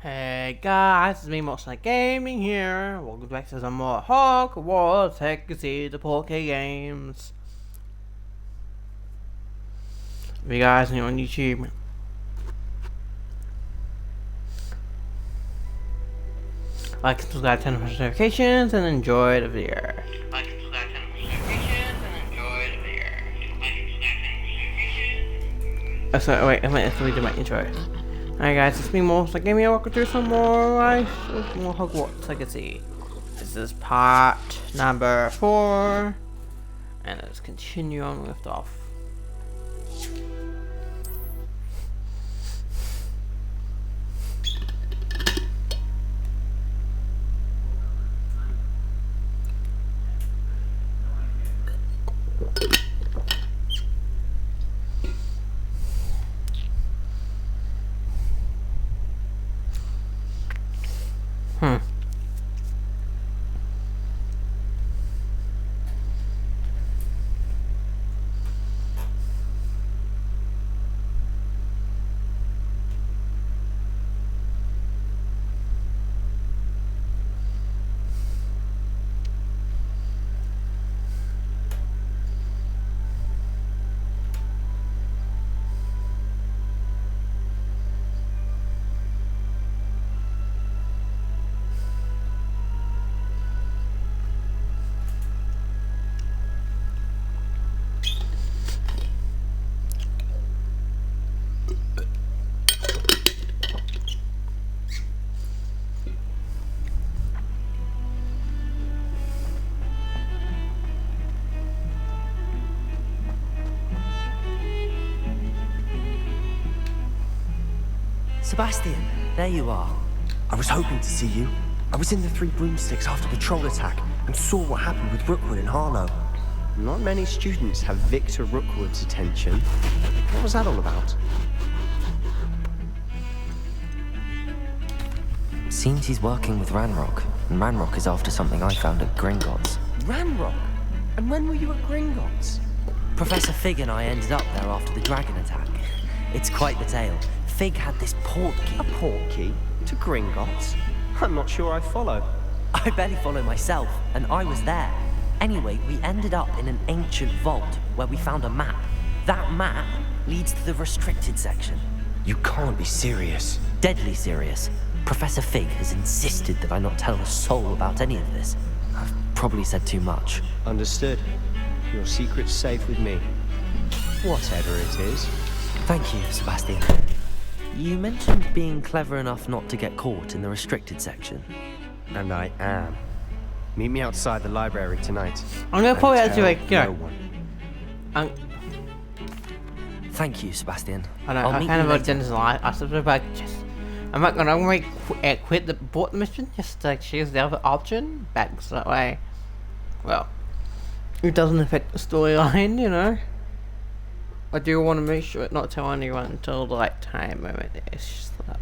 Hey guys, it's me Monster Gaming here. Welcome back to some more Hogwarts Legacy, the Poke games. If you guys new on YouTube, like and subscribe, turn on notifications, and enjoy the video. Like and subscribe, turn on notifications, and enjoy the video. Like and subscribe, turn on notifications. Oh, sorry, wait, I might have to redo my intro. Alright guys, it's me Monster Gaming. Welcome to some more more Hogwarts Legacy. This is part number 4, and let's continue on with off. Sebastian, there you are. I was hoping to see you. I was in the Three Broomsticks after the troll attack and saw what happened with Rookwood and Harlow. Not many students have Victor Rookwood's attention. What was that all about? Seems he's working with Ranrock, and Ranrock is after something I found at Gringotts. Ranrock? And when were you at Gringotts? Professor Fig and I ended up there after the dragon attack. It's quite the tale. Fig had this port key. A port key? To Gringotts? I'm not sure I follow. I barely follow myself, and I was there. Anyway, we ended up in an ancient vault where we found a map. That map leads to the restricted section. You can't be serious. Deadly serious. Professor Fig has insisted that I not tell a soul about any of this. I've probably said too much. Understood. Your secret's safe with me. Whatever it is. Thank you, Sebastian. You mentioned being clever enough not to get caught in the restricted section. And I am. Meet me outside the library tonight. I'm gonna probably And actually like tell go. no one. Thank you, Sebastian. I know. I'll I meet kind you of later. done this a lot. I suppose like just. I'm not gonna quit the bought the mission just to choose the other option back so that way. Well, it doesn't affect the storyline, you know. I do want to make sure not tell anyone until the right time moment. It's just that.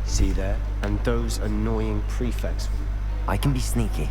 See there? And those annoying prefects. I can be sneaky.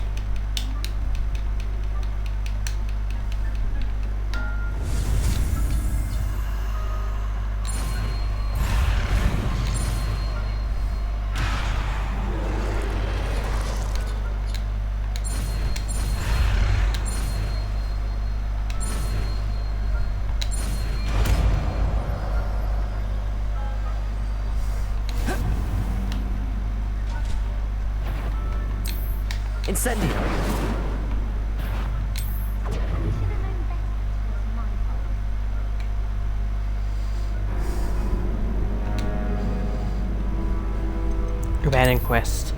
Incendio! Abandoned quest.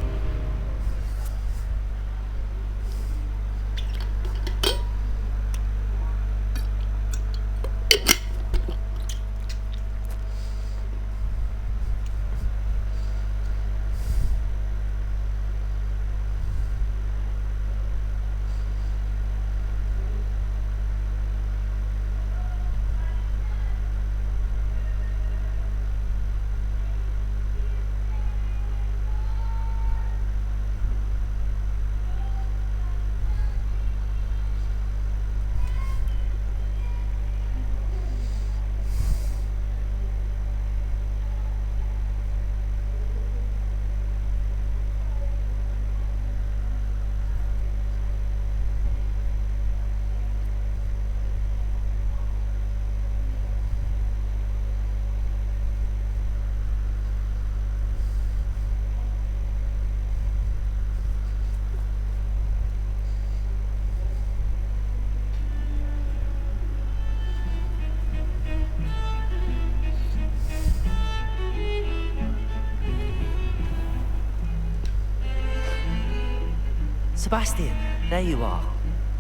Sebastian, there you are.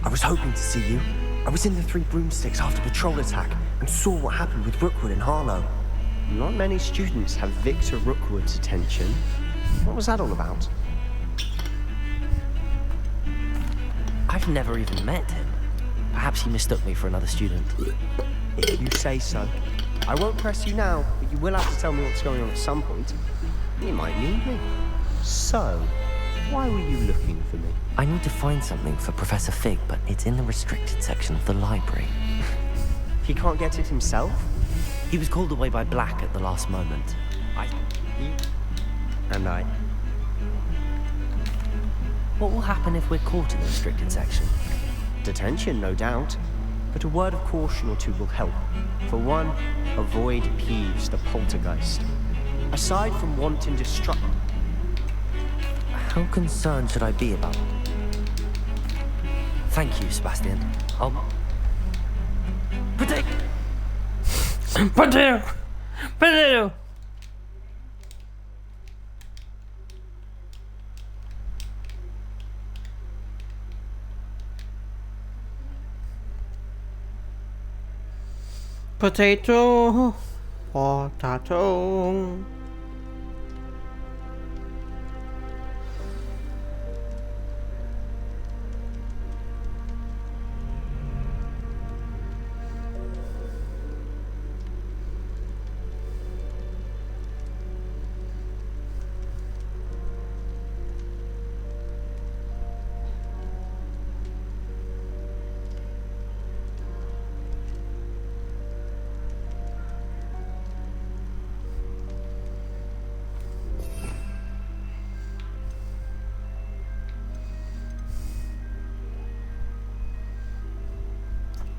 I was hoping to see you. I was in the Three Broomsticks after the troll attack and saw what happened with Rookwood and Harlow. Not many students have Victor Rookwood's attention. What was that all about? I've never even met him. Perhaps he mistook me for another student. If you say so. I won't press you now, but you will have to tell me what's going on at some point. You might need me. So, why were you looking for me? I need to find something for Professor Fig, but it's in the restricted section of the library. He can't get it himself? He was called away by Black at the last moment. And I. What will happen if we're caught in the restricted section? Detention, no doubt. But a word of caution or two will help. For one, avoid Peeves, the poltergeist. Aside from wanting destruction. How concerned should I be about it? Thank you, Sebastian. I'll... Potato! Potato! Potato! Potato, potato.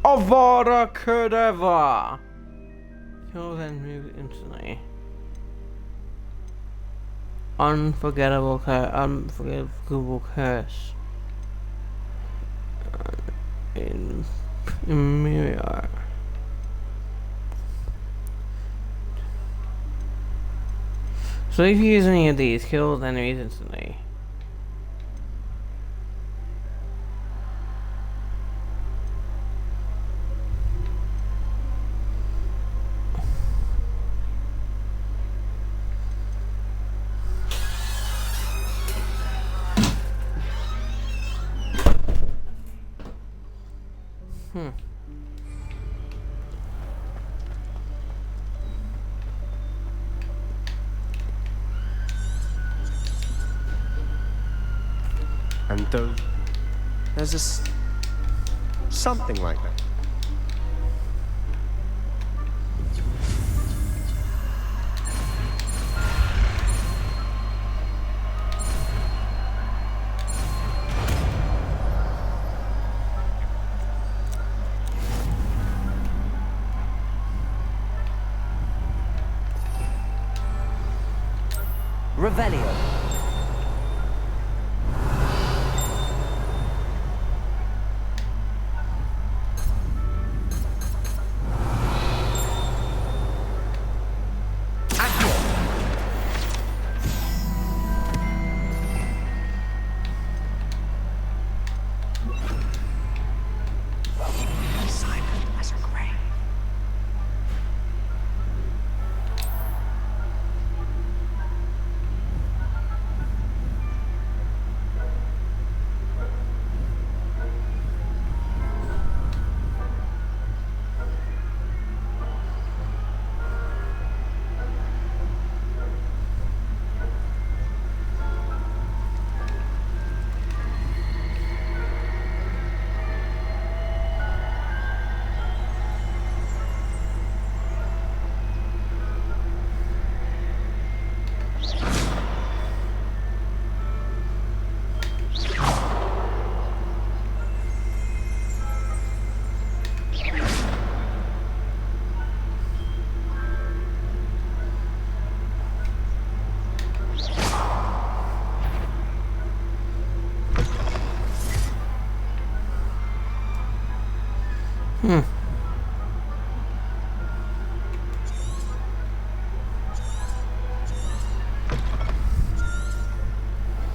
Avada Kedavra! Kill then move instantly. Unforgettable curse. In mirror. So if you use any of these, kill enemies instantly. And though there's something like that. Revelio.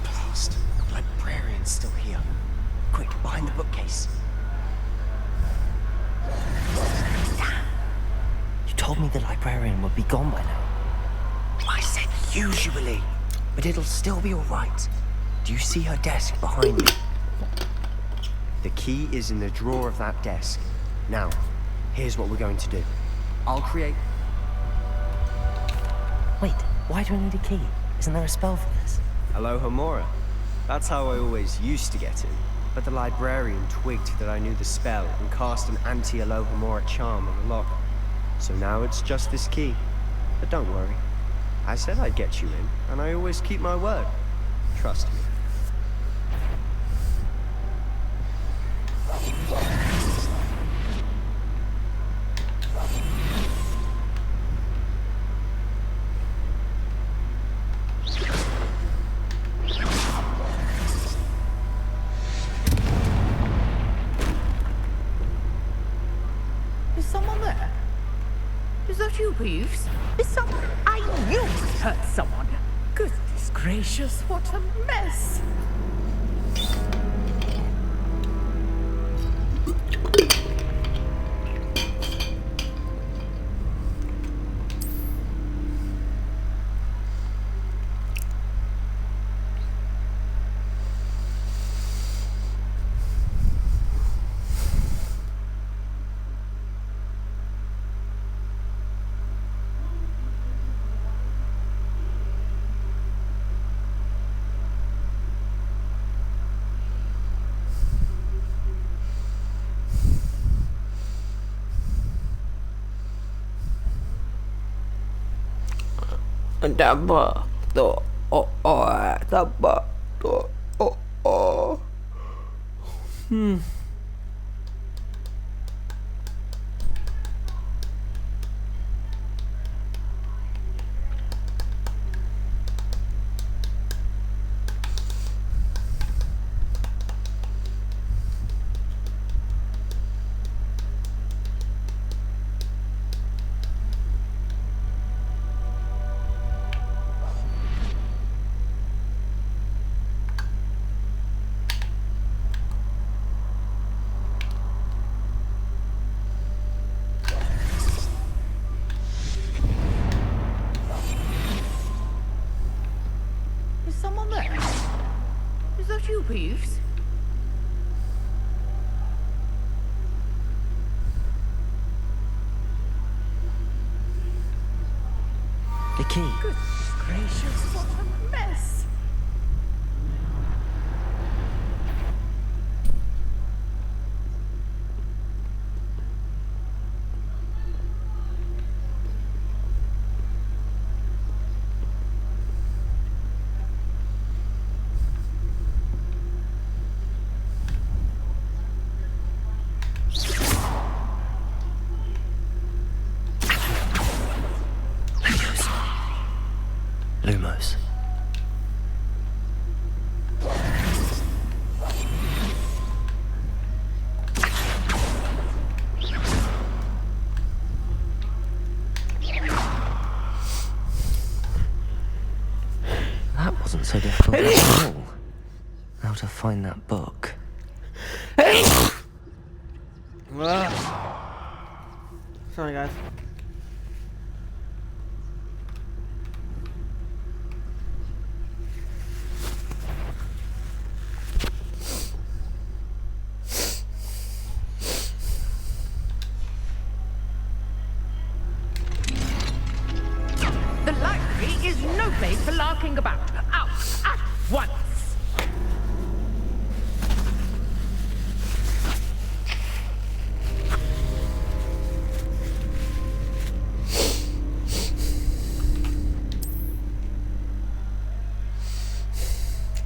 Blast. The librarian's still here. quick, behind the bookcase. You told me the librarian would be gone by now. I said usually, but it'll still be all right. Do you see her desk behind me? The key is in the drawer of that desk. Now, here's what we're going to do. I'll create... Wait, why do I need a key? Isn't there a spell for this? Alohomora. That's how I always used to get in. But the librarian twigged that I knew the spell and cast an anti-Alohomora charm on the lock. So now it's just this key. But don't worry. I said I'd get you in, and I always keep my word. Trust me. Is someone there? Is that you, Peeves? Is someone... I knew I heard someone. Goodness gracious, what a mess. Double the double the Is someone there? Is that you, Peeves? The key. Goodness gracious, what a mess. Lumos. That wasn't so difficult at all. How to find that book. Sorry, guys. The library is no place for larking about. Out at once.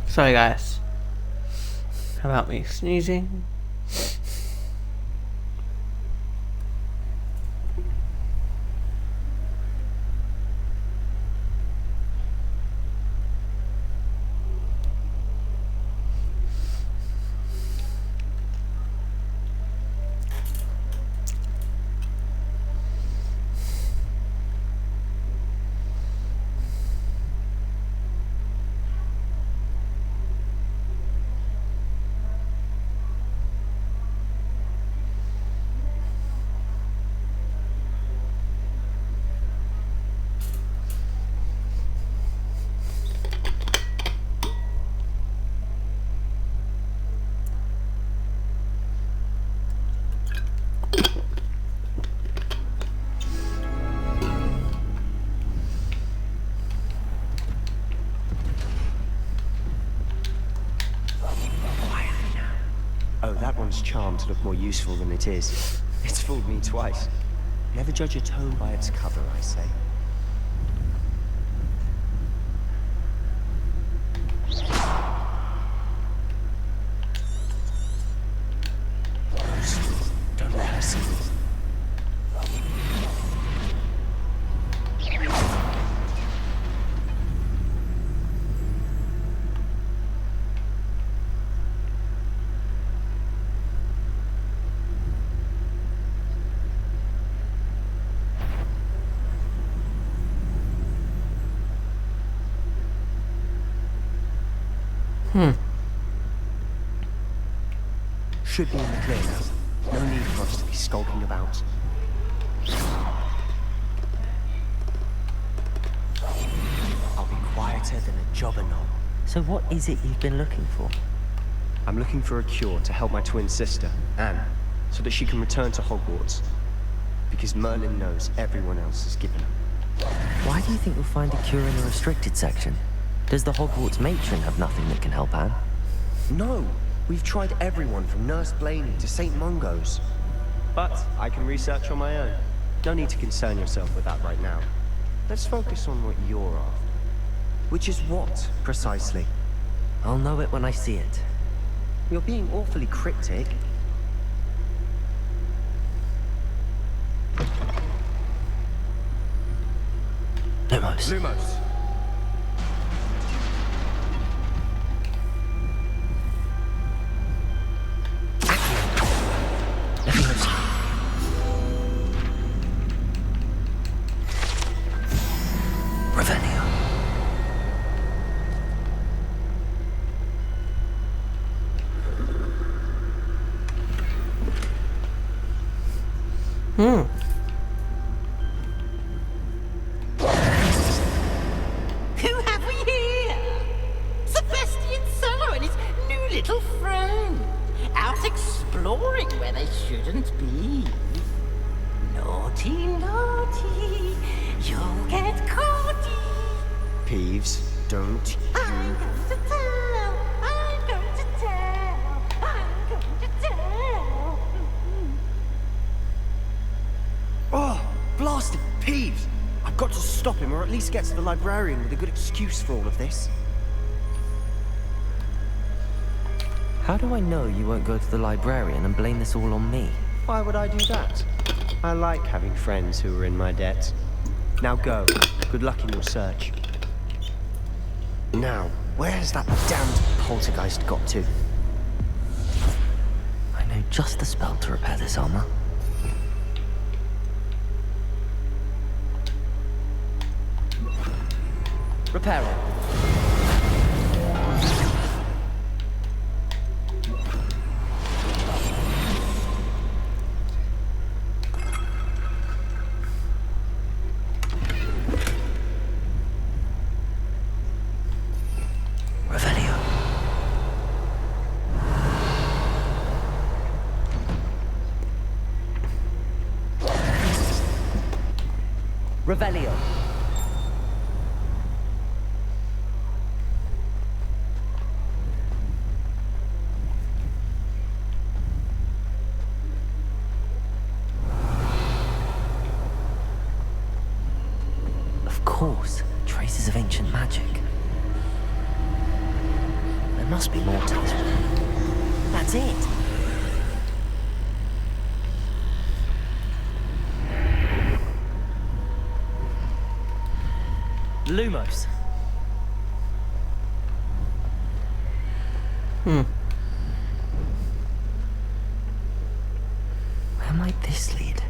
Sorry, guys. How about me sneezing? Voldemort's charm to look more useful than it is. It's fooled me twice. Never judge a tome by its cover, I say. Don't let her see me. Should be in the clear now. No need for us to be skulking about. I'll be quieter than a jobberknoll. So what is it you've been looking for? I'm looking for a cure to help my twin sister, Anne, so that she can return to Hogwarts. Because Merlin knows everyone else is given up. Why do you think you'll find a cure in the restricted section? Does the Hogwarts matron have nothing that can help Anne? No! We've tried everyone from Nurse Blaney to St. Mungo's. But I can research on my own. No need to concern yourself with that right now. Let's focus on what you're after. Which is what, precisely? I'll know it when I see it. You're being awfully cryptic. Lumos. Lumos. Who have we here? Sebastian Solo and his new little friend. Out exploring where they shouldn't be. Naughty, naughty. You'll get caught. Peeves, don't I'm you... going to tell. I'm going to tell. I'm going to tell. Oh, blasted Peeves! I've got to stop him, or at least get to the librarian with a good excuse for all of this. How do I know you won't go to the librarian and blame this all on me? Why would I do that? I like having friends who are in my debt. Now go. Good luck in your search. Now, where has that damned poltergeist got to? I know just the spell to repair this armor. Repair it. Revelio. Revelio. Of course, traces of ancient magic. There must be more to this. That's it. Lumos. Where might this lead?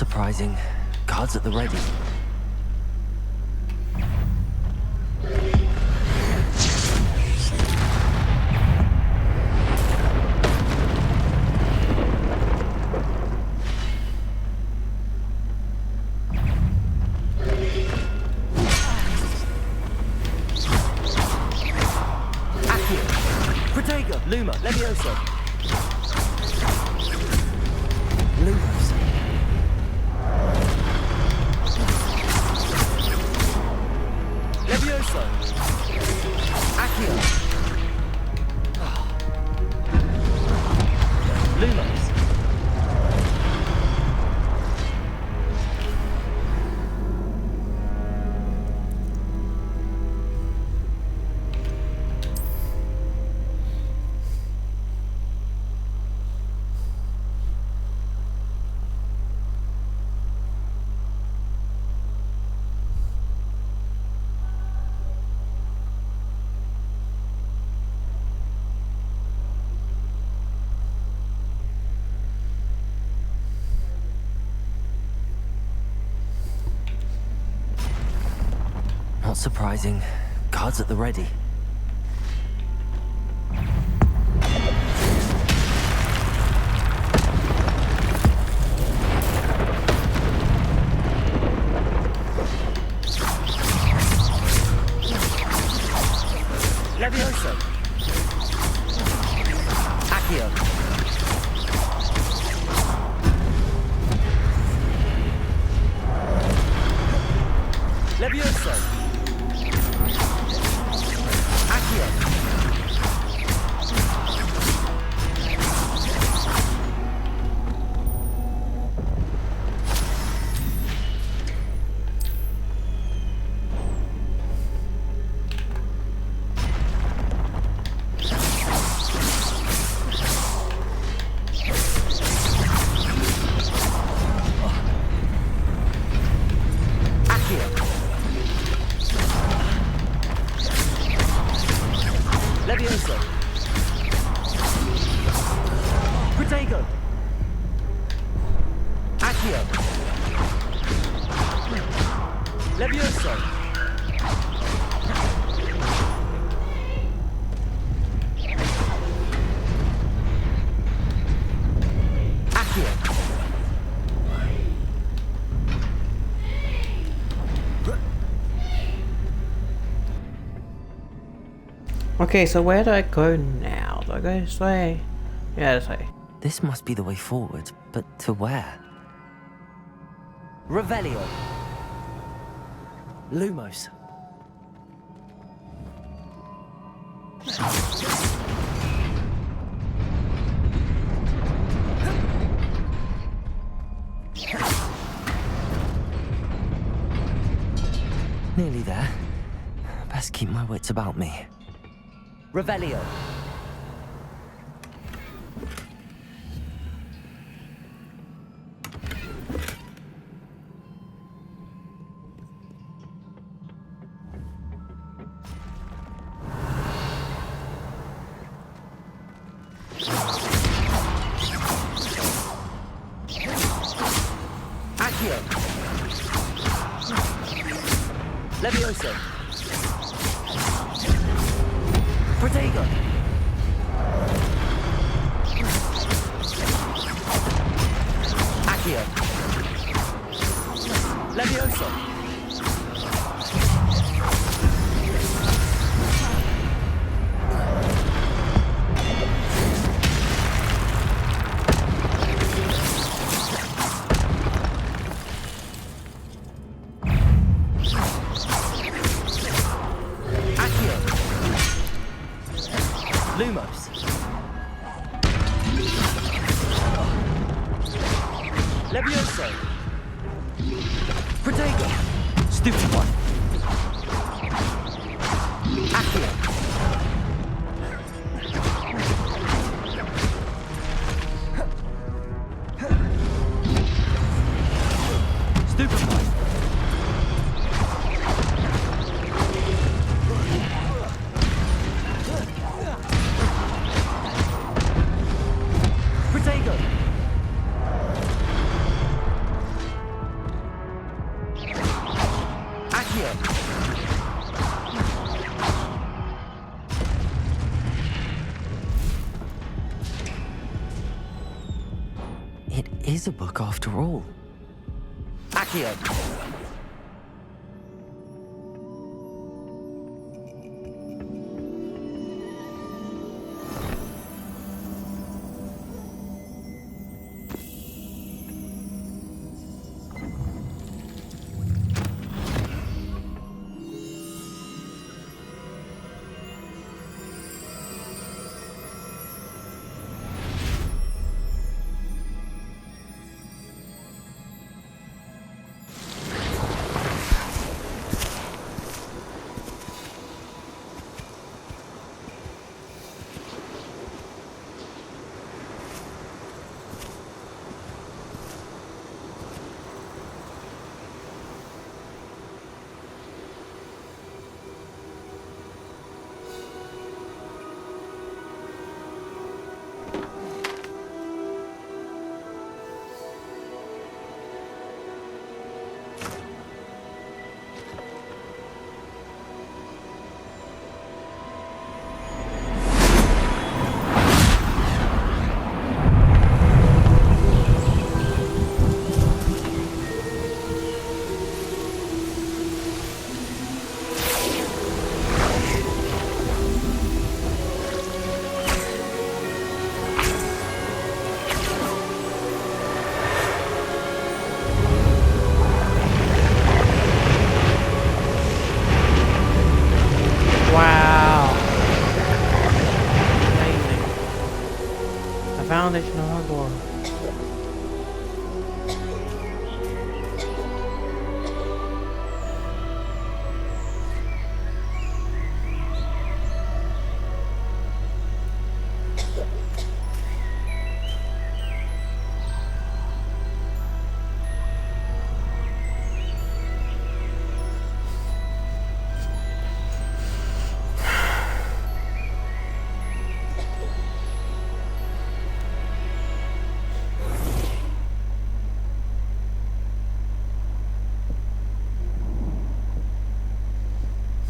surprising. Guards at the ready. Protego, Luma, Levioso. Lumos. Levioso. Accio. Lumos. Not surprising. Guards at the ready. Levioso. Accio. Levioso. Accio. Levioso. Protego. Accio. Levioso. Accio. Okay, so where do I go now? Do I go this way? Yeah, this way. This must be the way forward, but to where? Revelio. Lumos. Nearly there. Best keep my wits about me. Revelio. Accio. Levioso. Protego. Accio. Levioso. Accio. Lumos. Levioso. Protego. Stupid one. Accio. Stupid one. Protego. Accio! It is a book after all. Accio! Wow. Amazing. The foundation of Hogwarts.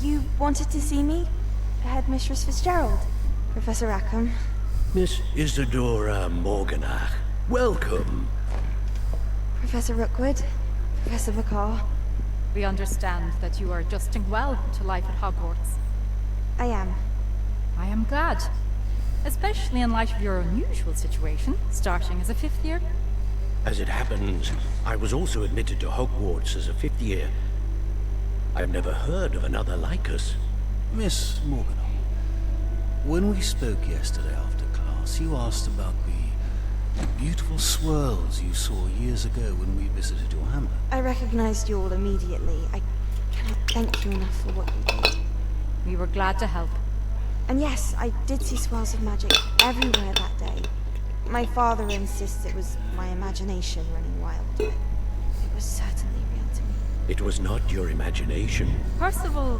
You wanted to see me? Headmistress Fitzgerald? Professor Rackham? Miss Isadora Morganach, welcome. Professor Rookwood? Professor Vicar? We understand that you are adjusting well to life at Hogwarts. I am. I am glad. Especially in light of your unusual situation, starting as a fifth year. As it happens, I was also admitted to Hogwarts as a fifth year. I've never heard of another like us. Miss Morgan, when we spoke yesterday after class, you asked about the beautiful swirls you saw years ago when we visited your hamlet. I recognized you all immediately. I cannot thank you enough for what you did. We were glad to help. And yes, I did see swirls of magic everywhere that day. My father insists it was my imagination running wild, but it was certainly real to me. It was not your imagination. Percival,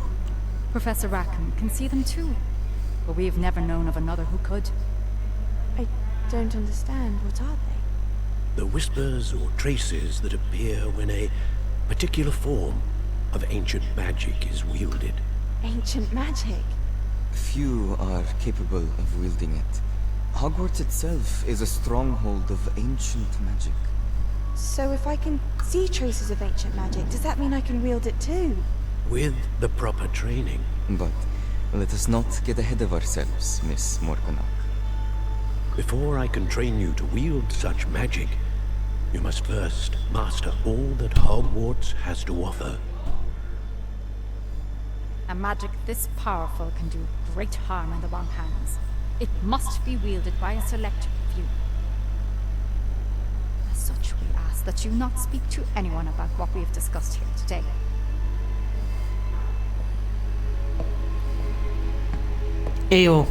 Professor Rackham can see them too. But we've never known of another who could. I don't understand. What are they? The whispers or traces that appear when a particular form of ancient magic is wielded. Ancient magic? Few are capable of wielding it. Hogwarts itself is a stronghold of ancient magic. So if I can see traces of ancient magic, does that mean I can wield it too? With the proper training. But let us not get ahead of ourselves, Miss Morganach. Before I can train you to wield such magic, you must first master all that Hogwarts has to offer. A magic this powerful can do great harm in the wrong hands. It must be wielded by a select few. As such, we ask that you not speak to anyone about what we have discussed here today. Evil.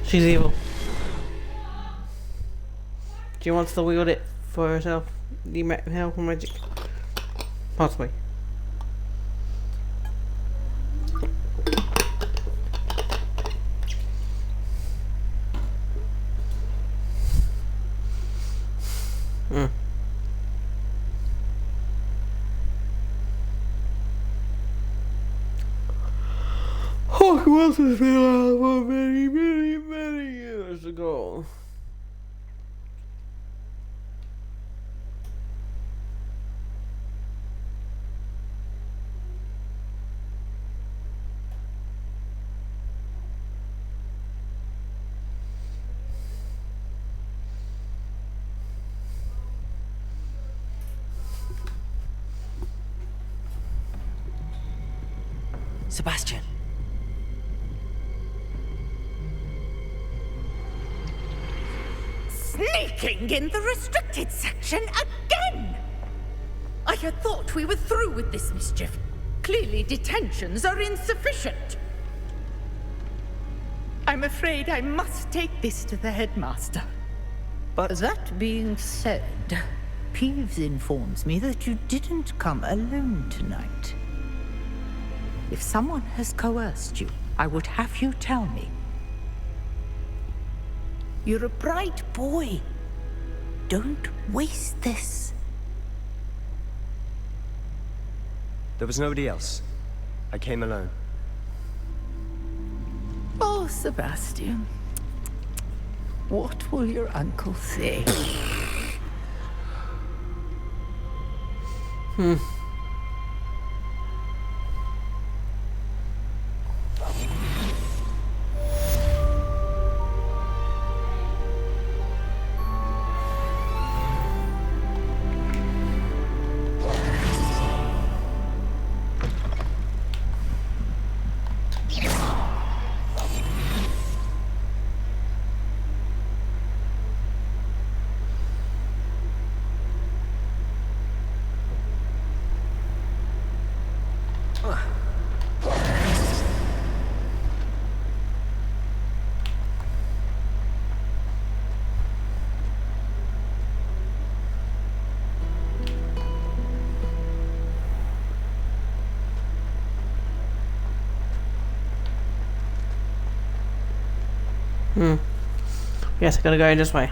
She's evil. She wants to wield it for herself. The help from magic. Possibly. Hogwarts has been out for many, many, many years ago. Sebastian. Sneaking in the restricted section again! I had thought we were through with this mischief. Clearly detentions are insufficient. I'm afraid I must take this to the headmaster. But That being said, Peeves informs me that you didn't come alone tonight. If someone has coerced you, I would have you tell me. You're a bright boy. Don't waste this. there was nobody else. I came alone. Oh, Sebastian. What will your uncle say? Yes, I gotta go this way.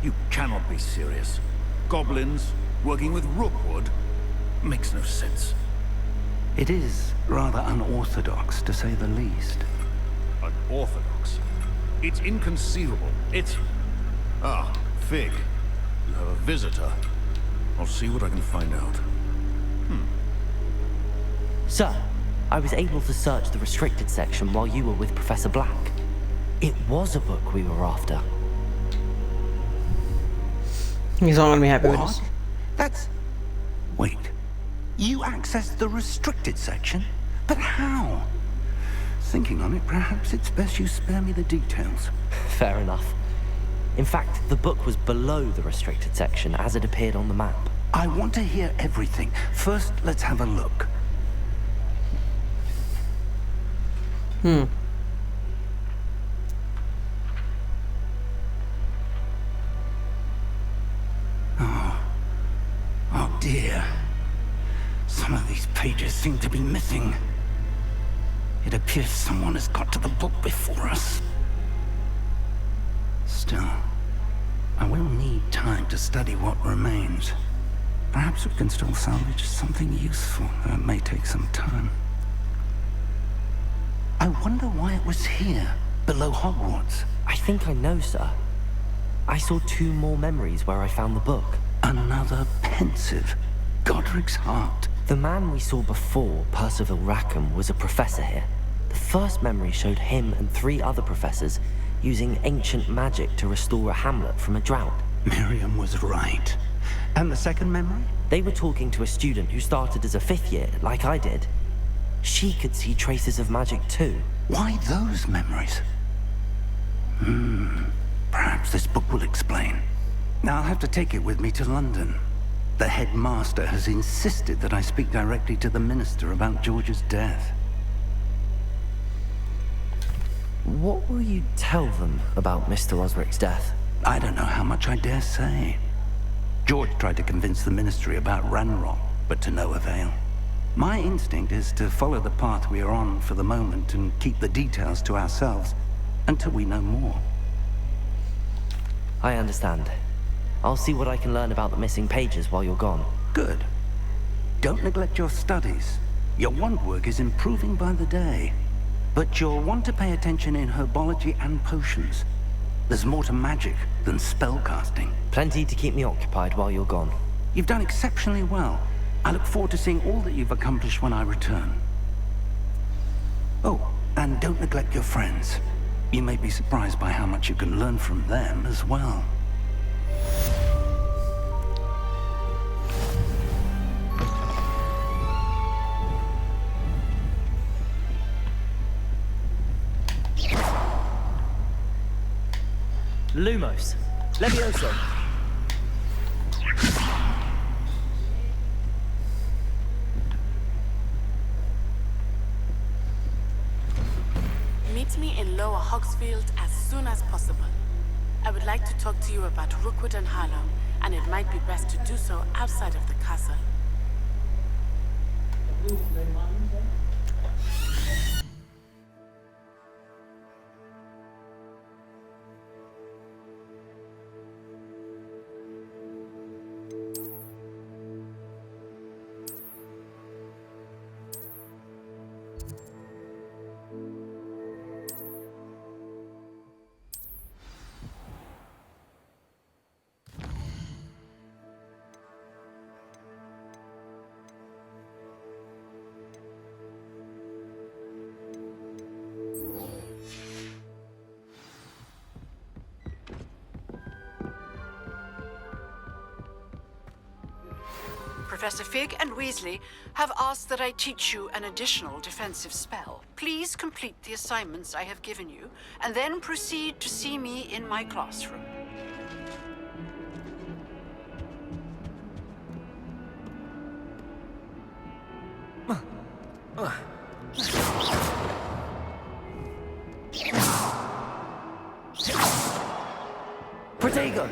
You cannot be serious. Goblins working with Rookwood makes no sense. It is rather unorthodox, to say the least. Unorthodox? It's inconceivable. It's... Ah, Fig. You have a visitor. I'll see what I can find out. Sir, I was able to search the restricted section while you were with Professor Black. It was a book we were after. He's not gonna be happy with us. What? That's... Wait. You accessed the restricted section? But how? Thinking on it, perhaps it's best you spare me the details. Fair enough. In fact, the book was below the restricted section as it appeared on the map. I want to hear everything. First, let's have a look. Oh dear. Some of these pages seem to be missing. It appears someone has got to the book before us. Still, I will need to study what remains. Perhaps we can still salvage something useful, though it may take some time. I wonder why it was here, below Hogwarts. I think I know, sir. I saw 2 more memories where I found the book. Another pensive. Godric's heart. The man we saw before, Percival Rackham, was a professor here. The first memory showed him and 3 other professors using ancient magic to restore a hamlet from a drought. Miriam was right. And the second memory? They were talking to a student who started as a 5th year, like I did. She could see traces of magic too. Why those memories? Perhaps this book will explain. Now I'll have to take it with me to London. The headmaster has insisted that I speak directly to the minister about George's death. What will you tell them about Mr. Osric's death? I don't know how much I dare say. George tried to convince the ministry about Ranrock, but to no avail. My instinct is to follow the path we are on for the moment and keep the details to ourselves until we know more. I understand. I'll see what I can learn about the missing pages while you're gone. Good. Don't neglect your studies. Your wand work is improving by the day. But you'll want to pay attention in herbology and potions. There's more to magic than spellcasting. Plenty to keep me occupied while you're gone. You've done exceptionally well. I look forward to seeing all that you've accomplished when I return. Oh, and don't neglect your friends. You may be surprised by how much you can learn from them as well. Lumos. Levioso. Meet me in Lower Hogsfield as soon as possible. I would like to talk to you about Rookwood and Harlow, and it might be best to do so outside of the castle. Professor Fig and Weasley have asked that I teach you an additional defensive spell. Please complete the assignments I have given you, and then proceed to see me in my classroom. Protego!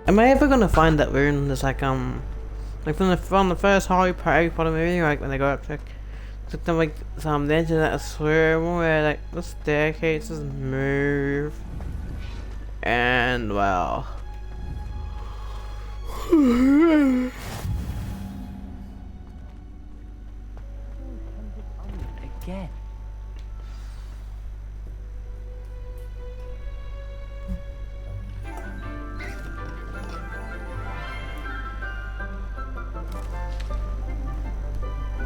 Am I ever gonna find that rune? There's like from the first Harry Potter movie, like when they go up to like the edge of that swirl where like the staircases move, and well. Again.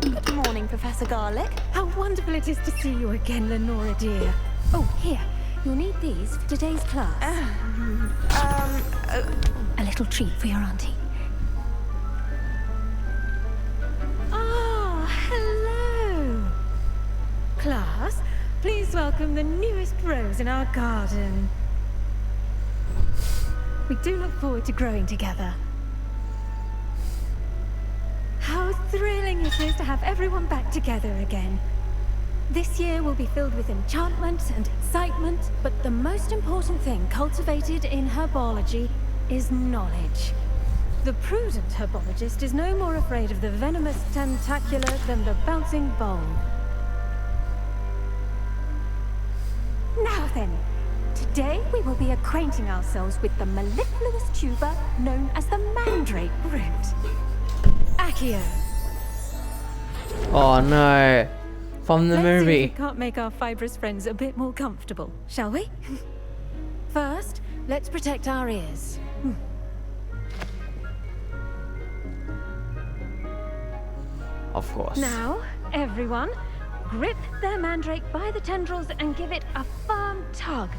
Good morning, Professor Garlick. How wonderful it is to see you again, Lenora dear. Oh, here. You'll need these for today's class. A little treat for your auntie. Ah, hello. Class, please welcome the newest rose in our garden. We do look forward to growing together. How thrilling it is to have everyone back together again. This year will be filled with enchantment and excitement, but the most important thing cultivated in herbology is knowledge. The prudent herbologist is no more afraid of the venomous tentacular than the bouncing bulb. Now then, today we will be acquainting ourselves with the mellifluous tuber known as the mandrake root. Accio. Oh no. From the Let's movie. see if we can't make our fibrous friends a bit more comfortable, shall we? First, let's protect our ears. Of course. Now, everyone, grip their mandrake by the tendrils and give it a firm tug.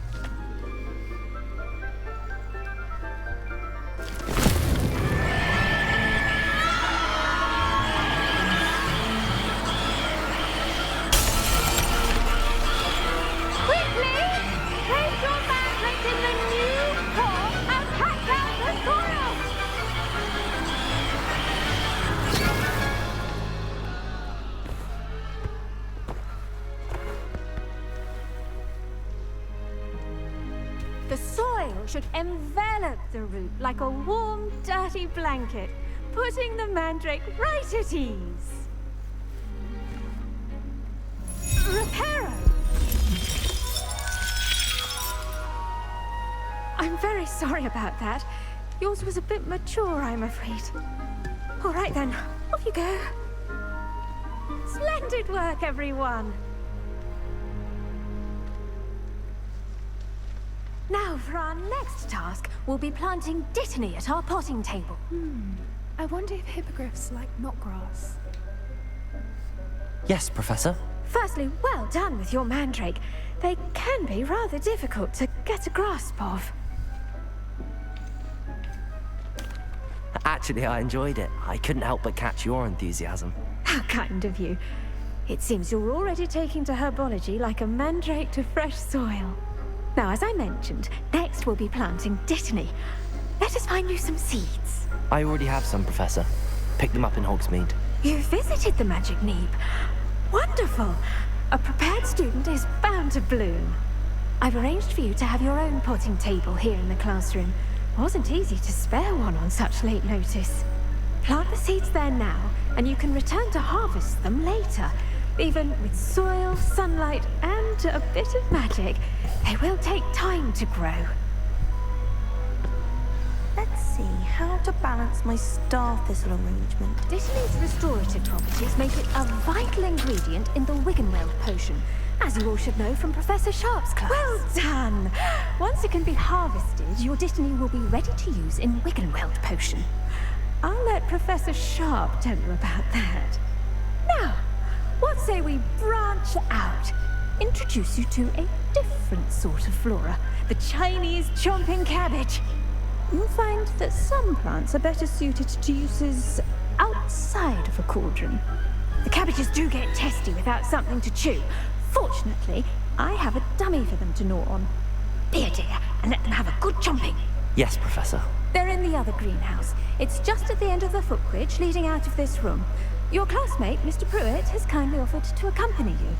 The soil should envelop the root like a warm, dirty blanket, putting the mandrake right at ease. Reparo! I'm very sorry about that. Yours was a bit mature, I'm afraid. All right then, off you go. Splendid work, everyone. Now, for our next task, we'll be planting dittany at our potting table. I wonder if hippogriffs like knotgrass. Yes, Professor. Firstly, well done with your mandrake. They can be rather difficult to get a grasp of. Actually, I enjoyed it. I couldn't help but catch your enthusiasm. How kind of you. It seems you're already taking to herbology like a mandrake to fresh soil. Now, as I mentioned, next we'll be planting dittany. Let us find you some seeds. I already have some, Professor. Picked them up in Hogsmeade. You visited the Magic Neep. Wonderful. A prepared student is bound to bloom. I've arranged for you to have your own potting table here in the classroom. Wasn't easy to spare one on such late notice. Plant the seeds there now, and you can return to harvest them later. Even with soil, sunlight, and a bit of magic, they will take time to grow. Let's see how to balance my star thistle arrangement. Dittany's restorative properties make it a vital ingredient in the Wiggenweld potion, as you all should know from Professor Sharp's class. Well done! Once it can be harvested, your dittany will be ready to use in Wiggenweld potion. I'll let Professor Sharp tell you about that. Now, what say we branch out? Introduce you to a different sort of flora, the Chinese chomping cabbage. You'll find that some plants are better suited to uses outside of a cauldron. The cabbages do get testy without something to chew. Fortunately, I have a dummy for them to gnaw on. Be a dear and let them have a good chomping. Yes, Professor. They're in the other greenhouse. It's just at the end of the footbridge leading out of this room. Your classmate, Mr. Pruitt, has kindly offered to accompany you.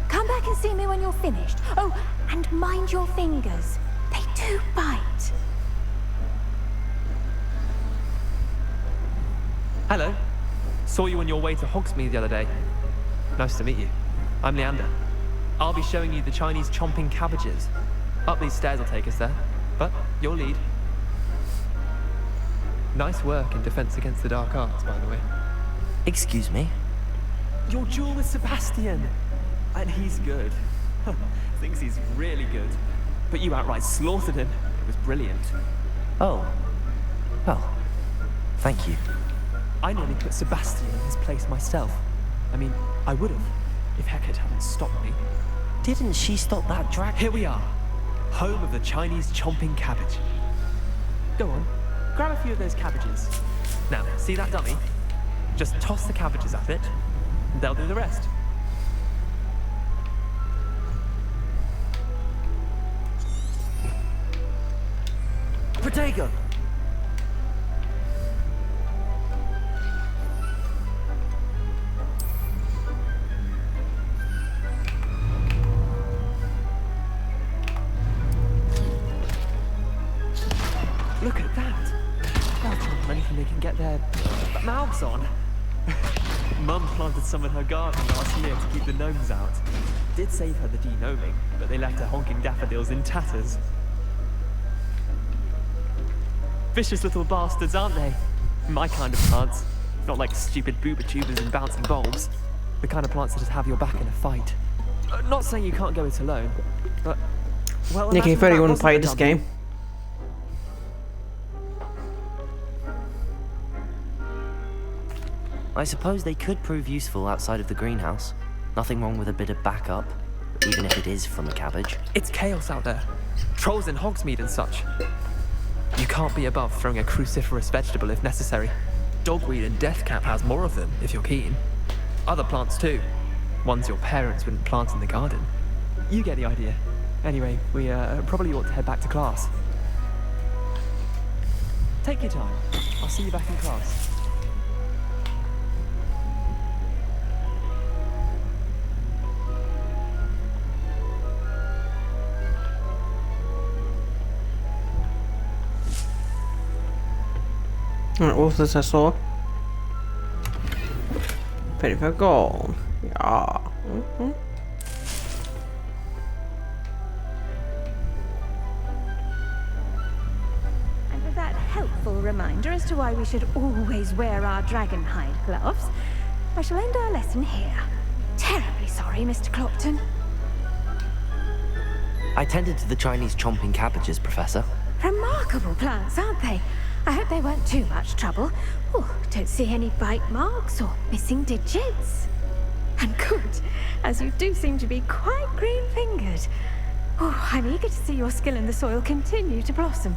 Come back and see me when you're finished. Oh, and mind your fingers. They do bite. Hello. Saw you on your way to Hogsmeade the other day. Nice to meet you. I'm Leander. I'll be showing you the Chinese chomping cabbages. Up these stairs will take us there, but your lead. Nice work in Defense Against the Dark Arts, by the way. Excuse me? Your duel with Sebastian! And he's good. Thinks he's really good. But you outright slaughtered him. It was brilliant. Oh. Well, thank you. I nearly put Sebastian in his place myself. I mean, I would have, if Hecate hadn't stopped me. Didn't she stop that dragon? Here we are. Home of the Chinese chomping cabbage. Go on, grab a few of those cabbages. Now, see that dummy? Just toss the cabbages at it, and they'll do the rest. Protego! Look at that! They'll trample anything they can get their mouths on. Mum planted some in her garden last year to keep the gnomes out. Did save her the de-gnoming, but they left her honking daffodils in tatters. Vicious little bastards, aren't they? My kind of plants. Not like stupid booba tubers and bouncing bulbs. The kind of plants that just have your back in a fight. Not saying you can't go it alone, but... Well, Nicky, if anyone played this game. I suppose they could prove useful outside of the greenhouse. Nothing wrong with a bit of backup, even if it is from a cabbage. It's chaos out there. Trolls in Hogsmeade and such. You can't be above throwing a cruciferous vegetable if necessary. Dogweed and deathcap has more of them, if you're keen. Other plants too. Ones your parents wouldn't plant in the garden. You get the idea. Anyway, we probably ought to head back to class. Take your time. I'll see you back in class. Alright, what's this I saw? Ready for gold. Yeah. And with that helpful reminder as to why we should always wear our dragon hide gloves, I shall end our lesson here. Terribly sorry, Mr. Clopton. I tended to the Chinese chomping cabbages, Professor. Remarkable plants, aren't they? I hope they weren't too much trouble. Oh, don't see any bite marks or missing digits. And good, as you do seem to be quite green-fingered. Oh, I'm eager to see your skill in the soil continue to blossom.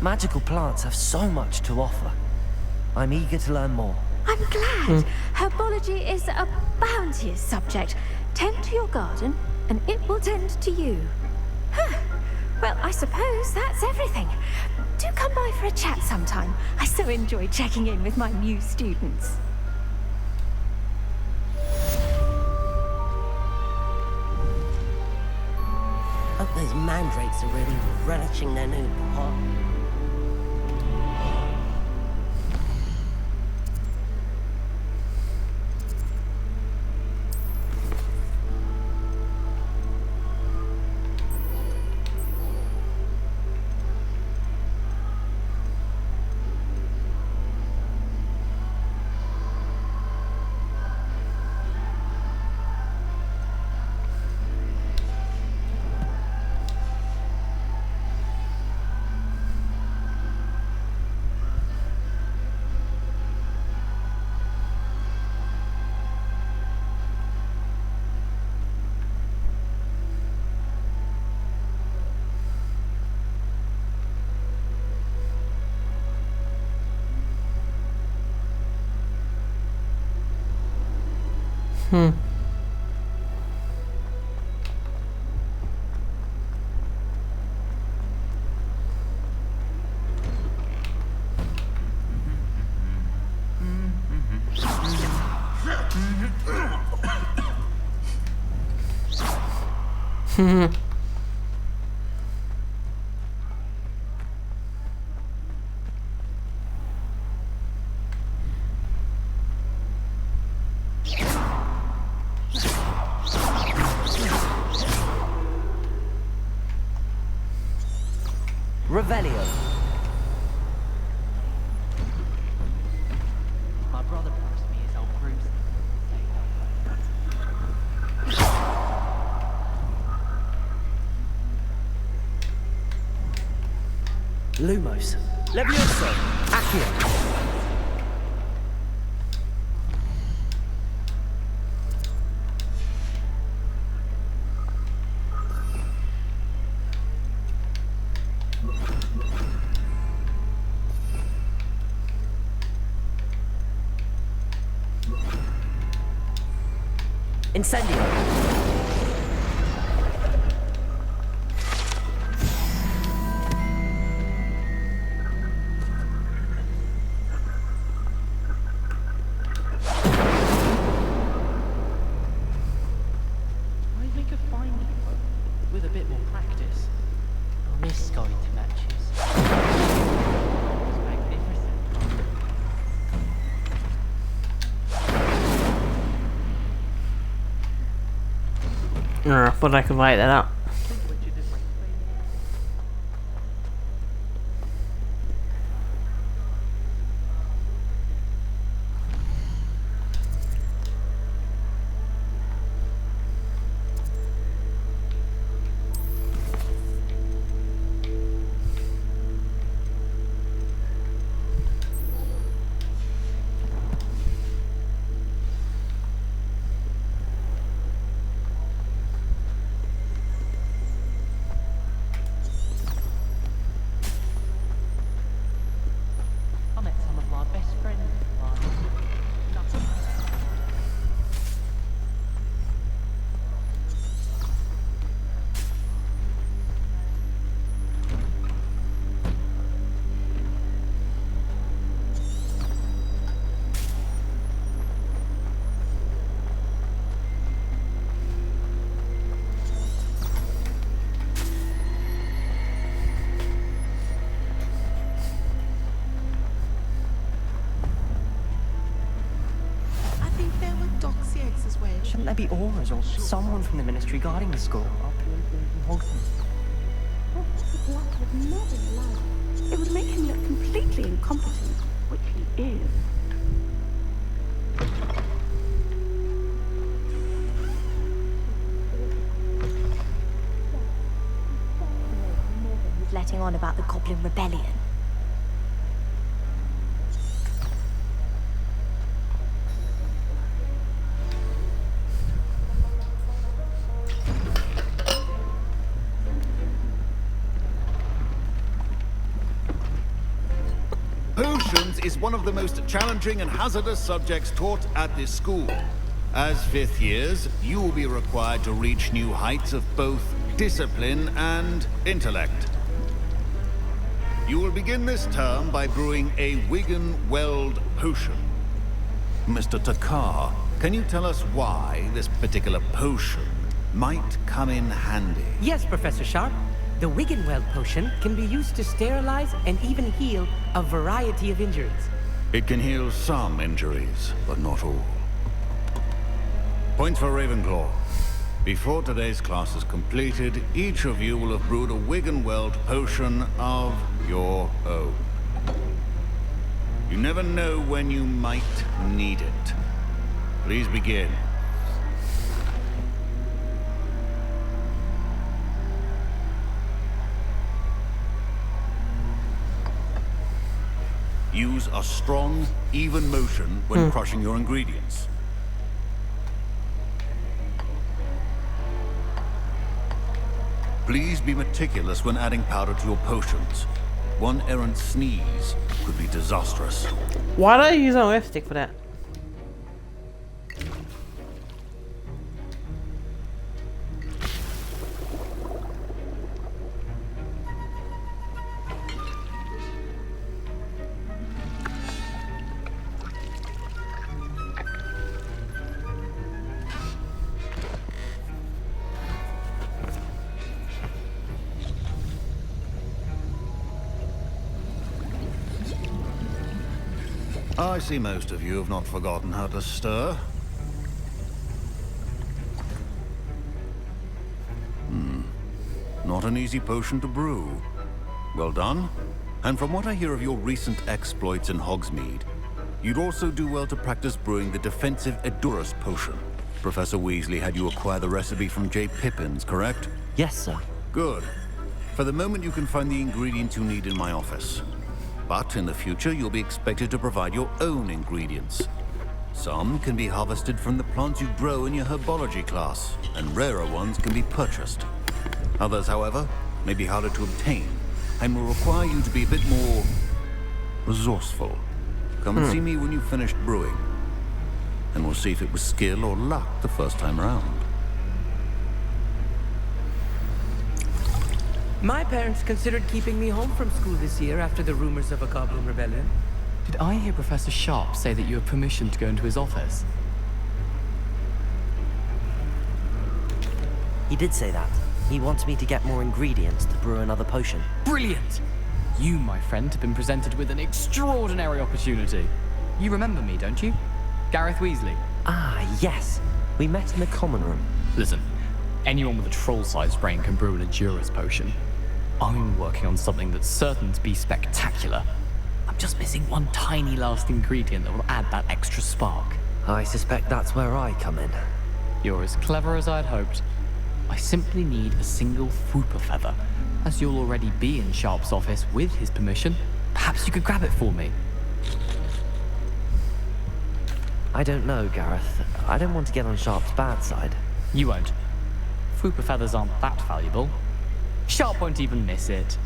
Magical plants have so much to offer. I'm eager to learn more. I'm glad. Herbology is a bounteous subject. Tend to your garden, and it will tend to you. Huh. Well, I suppose that's everything. Do come by for a chat sometime. I so enjoy checking in with my new students. Hope those mandrakes are really relishing their new pot. Revelio. My brother promised me his old broomstick. Lumos. Levioso. Accio. Incendio. I think a fine with a bit more practice. I'll miss going to matches. I thought I could light that up. Shouldn't there be auras or someone from the ministry guarding the school? It would make him look completely incompetent, which he is. He's letting on about the Goblin Rebellion. Potions is one of the most challenging and hazardous subjects taught at this school. As fifth years, you will be required to reach new heights of both discipline and intellect. You will begin this term by brewing a Wigan-Weld potion. Mr. Takar, can you tell us why this particular potion might come in handy? Yes, Professor Sharp. The Wigan-Weld potion can be used to sterilize and even heal a variety of injuries. It can heal some injuries, but not all. Point for Ravenclaw. Before today's class is completed, each of you will have brewed a Wigan-Weld potion of your own. You never know when you might need it. Please begin. Use a strong, even motion when crushing your ingredients. Please be meticulous when adding powder to your potions. One errant sneeze could be disastrous. Why do I use a lipstick for that? I see most of you have not forgotten how to stir. Not an easy potion to brew. Well done. And from what I hear of your recent exploits in Hogsmeade, you'd also do well to practice brewing the defensive Edurus potion. Professor Weasley had you acquire the recipe from J. Pippin's, correct? Yes, sir. Good. For the moment, you can find the ingredients you need in my office. But in the future, you'll be expected to provide your own ingredients. Some can be harvested from the plants you grow in your herbology class, and rarer ones can be purchased. Others, however, may be harder to obtain, and will require you to be a bit more resourceful. Come and see me when you've finished brewing, and we'll see if it was skill or luck the first time around. My parents considered keeping me home from school this year after the rumors of a Goblin rebellion. Did I hear Professor Sharp say that you have permission to go into his office? He did say that. He wants me to get more ingredients to brew another potion. Brilliant! You, my friend, have been presented with an extraordinary opportunity. You remember me, don't you? Gareth Weasley. Ah, yes. We met in the common room. Listen, anyone with a troll-sized brain can brew an Edurus potion. I'm working on something that's certain to be spectacular. I'm just missing one tiny last ingredient that will add that extra spark. I suspect that's where I come in. You're as clever as I'd hoped. I simply need a single Fwooper feather. As you'll already be in Sharp's office with his permission, perhaps you could grab it for me. I don't know, Gareth. I don't want to get on Sharp's bad side. You won't. Fwooper feathers aren't that valuable. Sharp won't even miss it.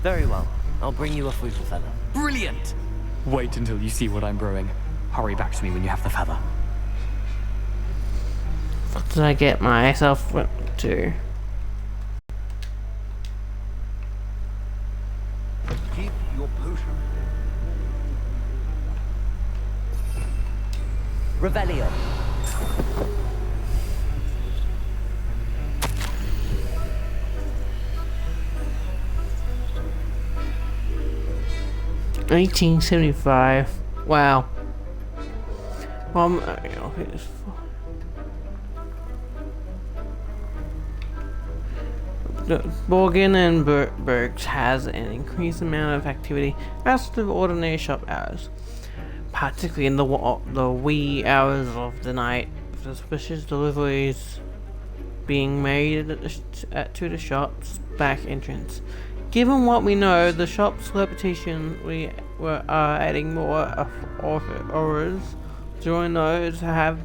Very well. I'll bring you a Fwooper feather. Brilliant! Wait until you see what I'm brewing. Hurry back to me when you have the feather. What did I get myself to? Keep your potion. Revelio. $18.75. Wow. Borgin and Bergs has an increased amount of activity as to ordinary shop hours, particularly in the wee hours of the night, with suspicious deliveries being made to the shop's back entrance. Given what we know, the shop's reputation, we are adding more orders. Join those who have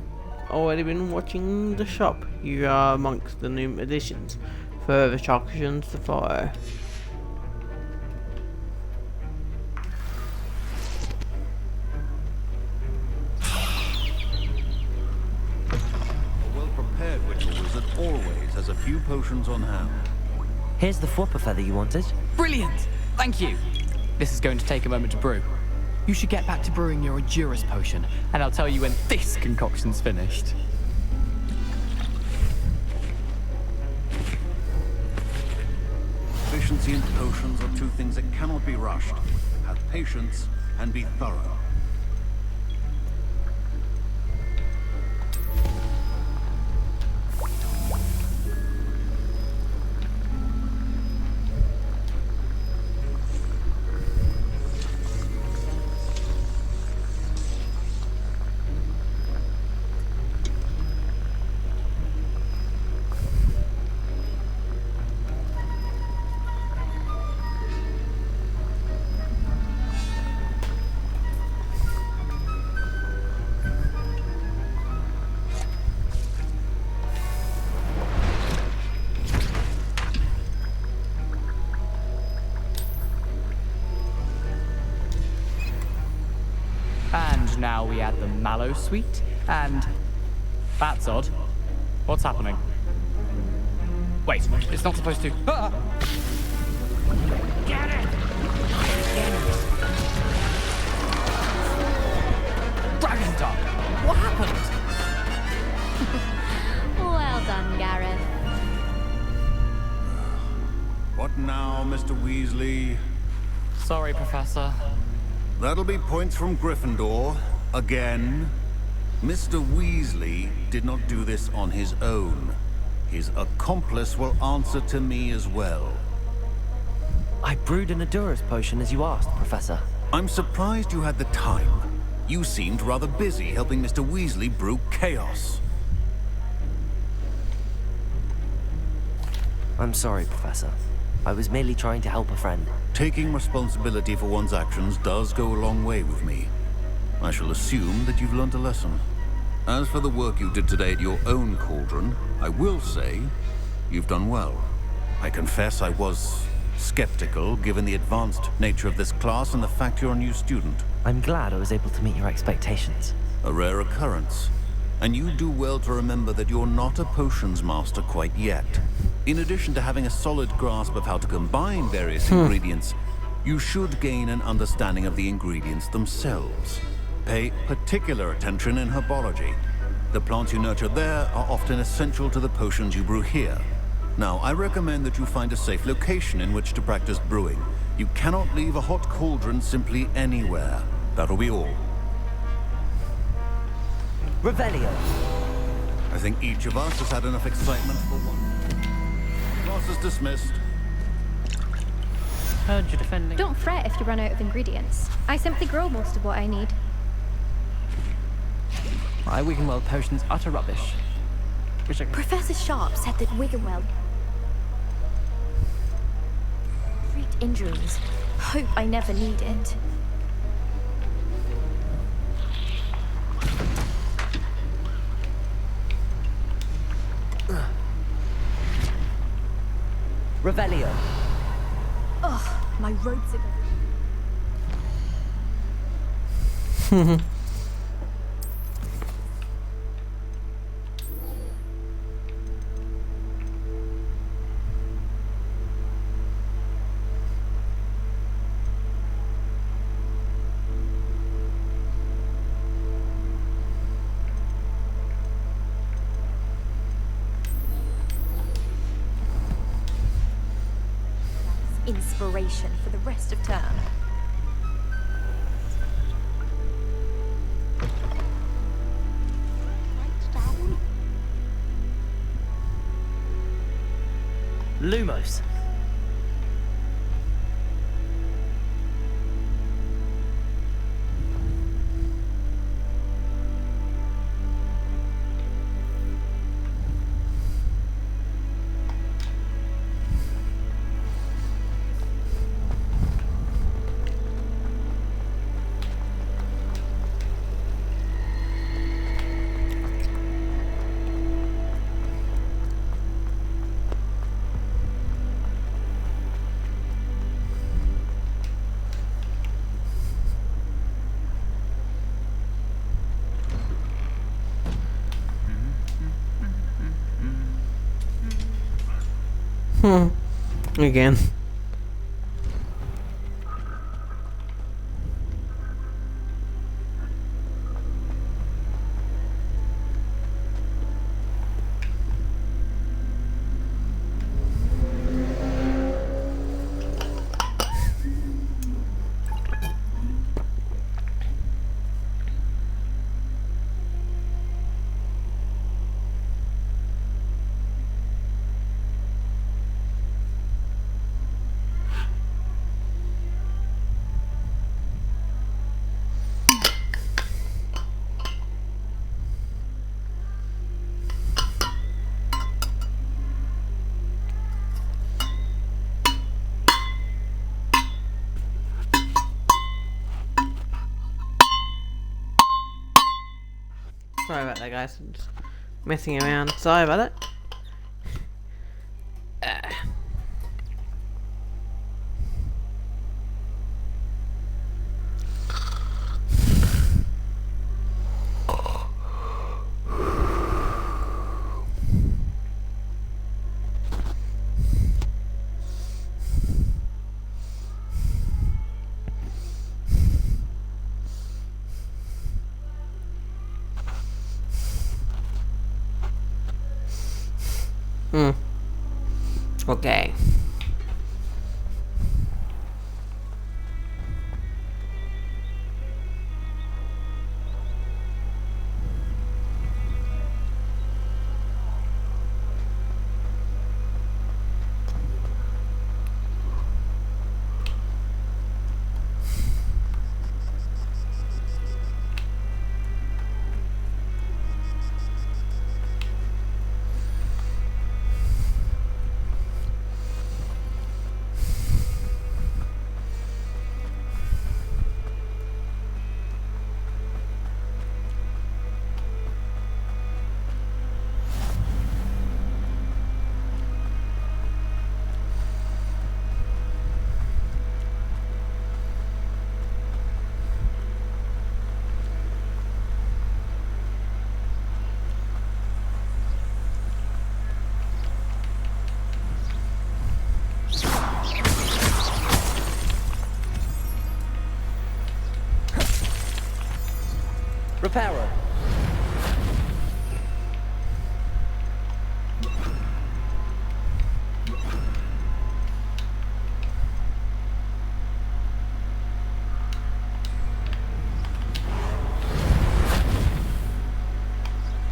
already been watching the shop. You are amongst the new additions. Further instructions to follow. A well-prepared witcher wizard always has a few potions on hand. Here's the Fwooper feather you wanted. Brilliant! Thank you! This is going to take a moment to brew. You should get back to brewing your Edurus potion, and I'll tell you when this concoction's finished. Efficiency and potions are two things that cannot be rushed. Have patience and be thorough. And now we add the mallow sweet, and... That's odd. What's happening? Wait, it's not supposed to... Ah! Get it! Dragon Duck! What happened? Well done, Gareth. What now, Mr. Weasley? Sorry, Professor. That'll be points from Gryffindor. Again. Mr. Weasley did not do this on his own. his accomplice will answer to me as well. I brewed an Adura's potion as you asked, Professor. I'm surprised you had the time. You seemed rather busy helping Mr. Weasley brew chaos. I'm sorry, Professor. I was merely trying to help a friend. Taking responsibility for one's actions does go a long way with me. I shall assume that you've learned a lesson. As for the work you did today at your own cauldron, I will say you've done well. I confess I was skeptical, given the advanced nature of this class and the fact you're a new student. I'm glad I was able to meet your expectations. A rare occurrence. And you do well to remember that you're not a potions master quite yet. In addition to having a solid grasp of how to combine various ingredients, you should gain an understanding of the ingredients themselves. Pay particular attention in herbology. The plants you nurture there are often essential to the potions you brew here. Now, I recommend that you find a safe location in which to practice brewing. You cannot leave a hot cauldron simply anywhere. That'll be all. Revelio. I think each of us has had enough excitement for one. Class is dismissed. Heard you defending. Don't fret if you run out of ingredients. I simply grow most of what I need. My Wiggenweld potion's utter rubbish. Wish I could... Professor Sharp said that Wiggenweld treat injuries. Hope I never need it. Revelio. Ugh, my robes are inspiration for the rest of term. Lumos. Again. Sorry about that, guys. I'm just messing around. Sorry about it. Okay.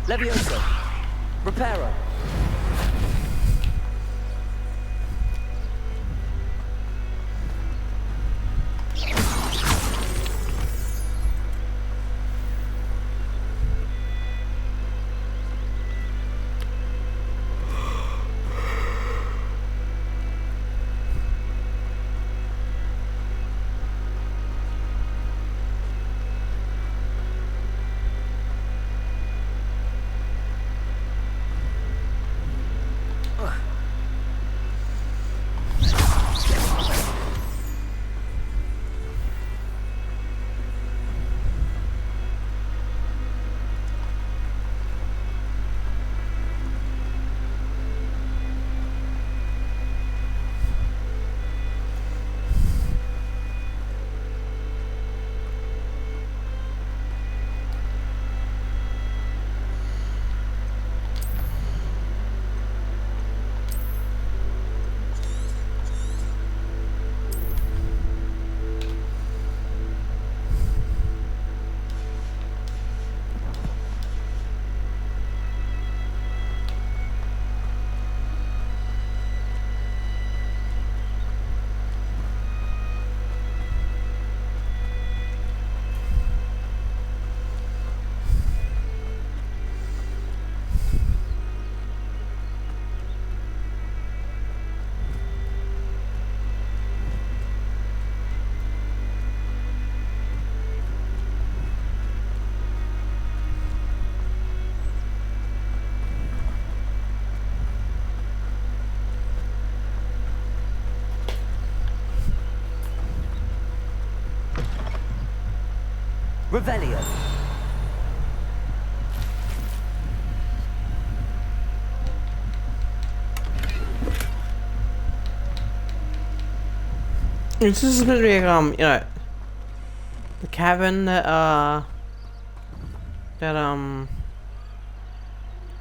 Levioso. Reparo. Revelio. This is supposed to be the cabin that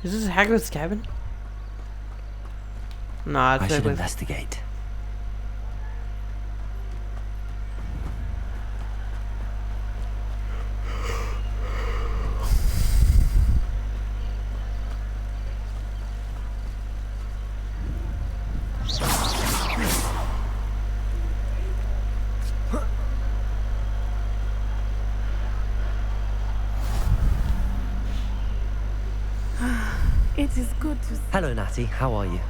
is this Hagrid's cabin? No, it's I should like investigate. It is good to see. Hello, Natty. How are you?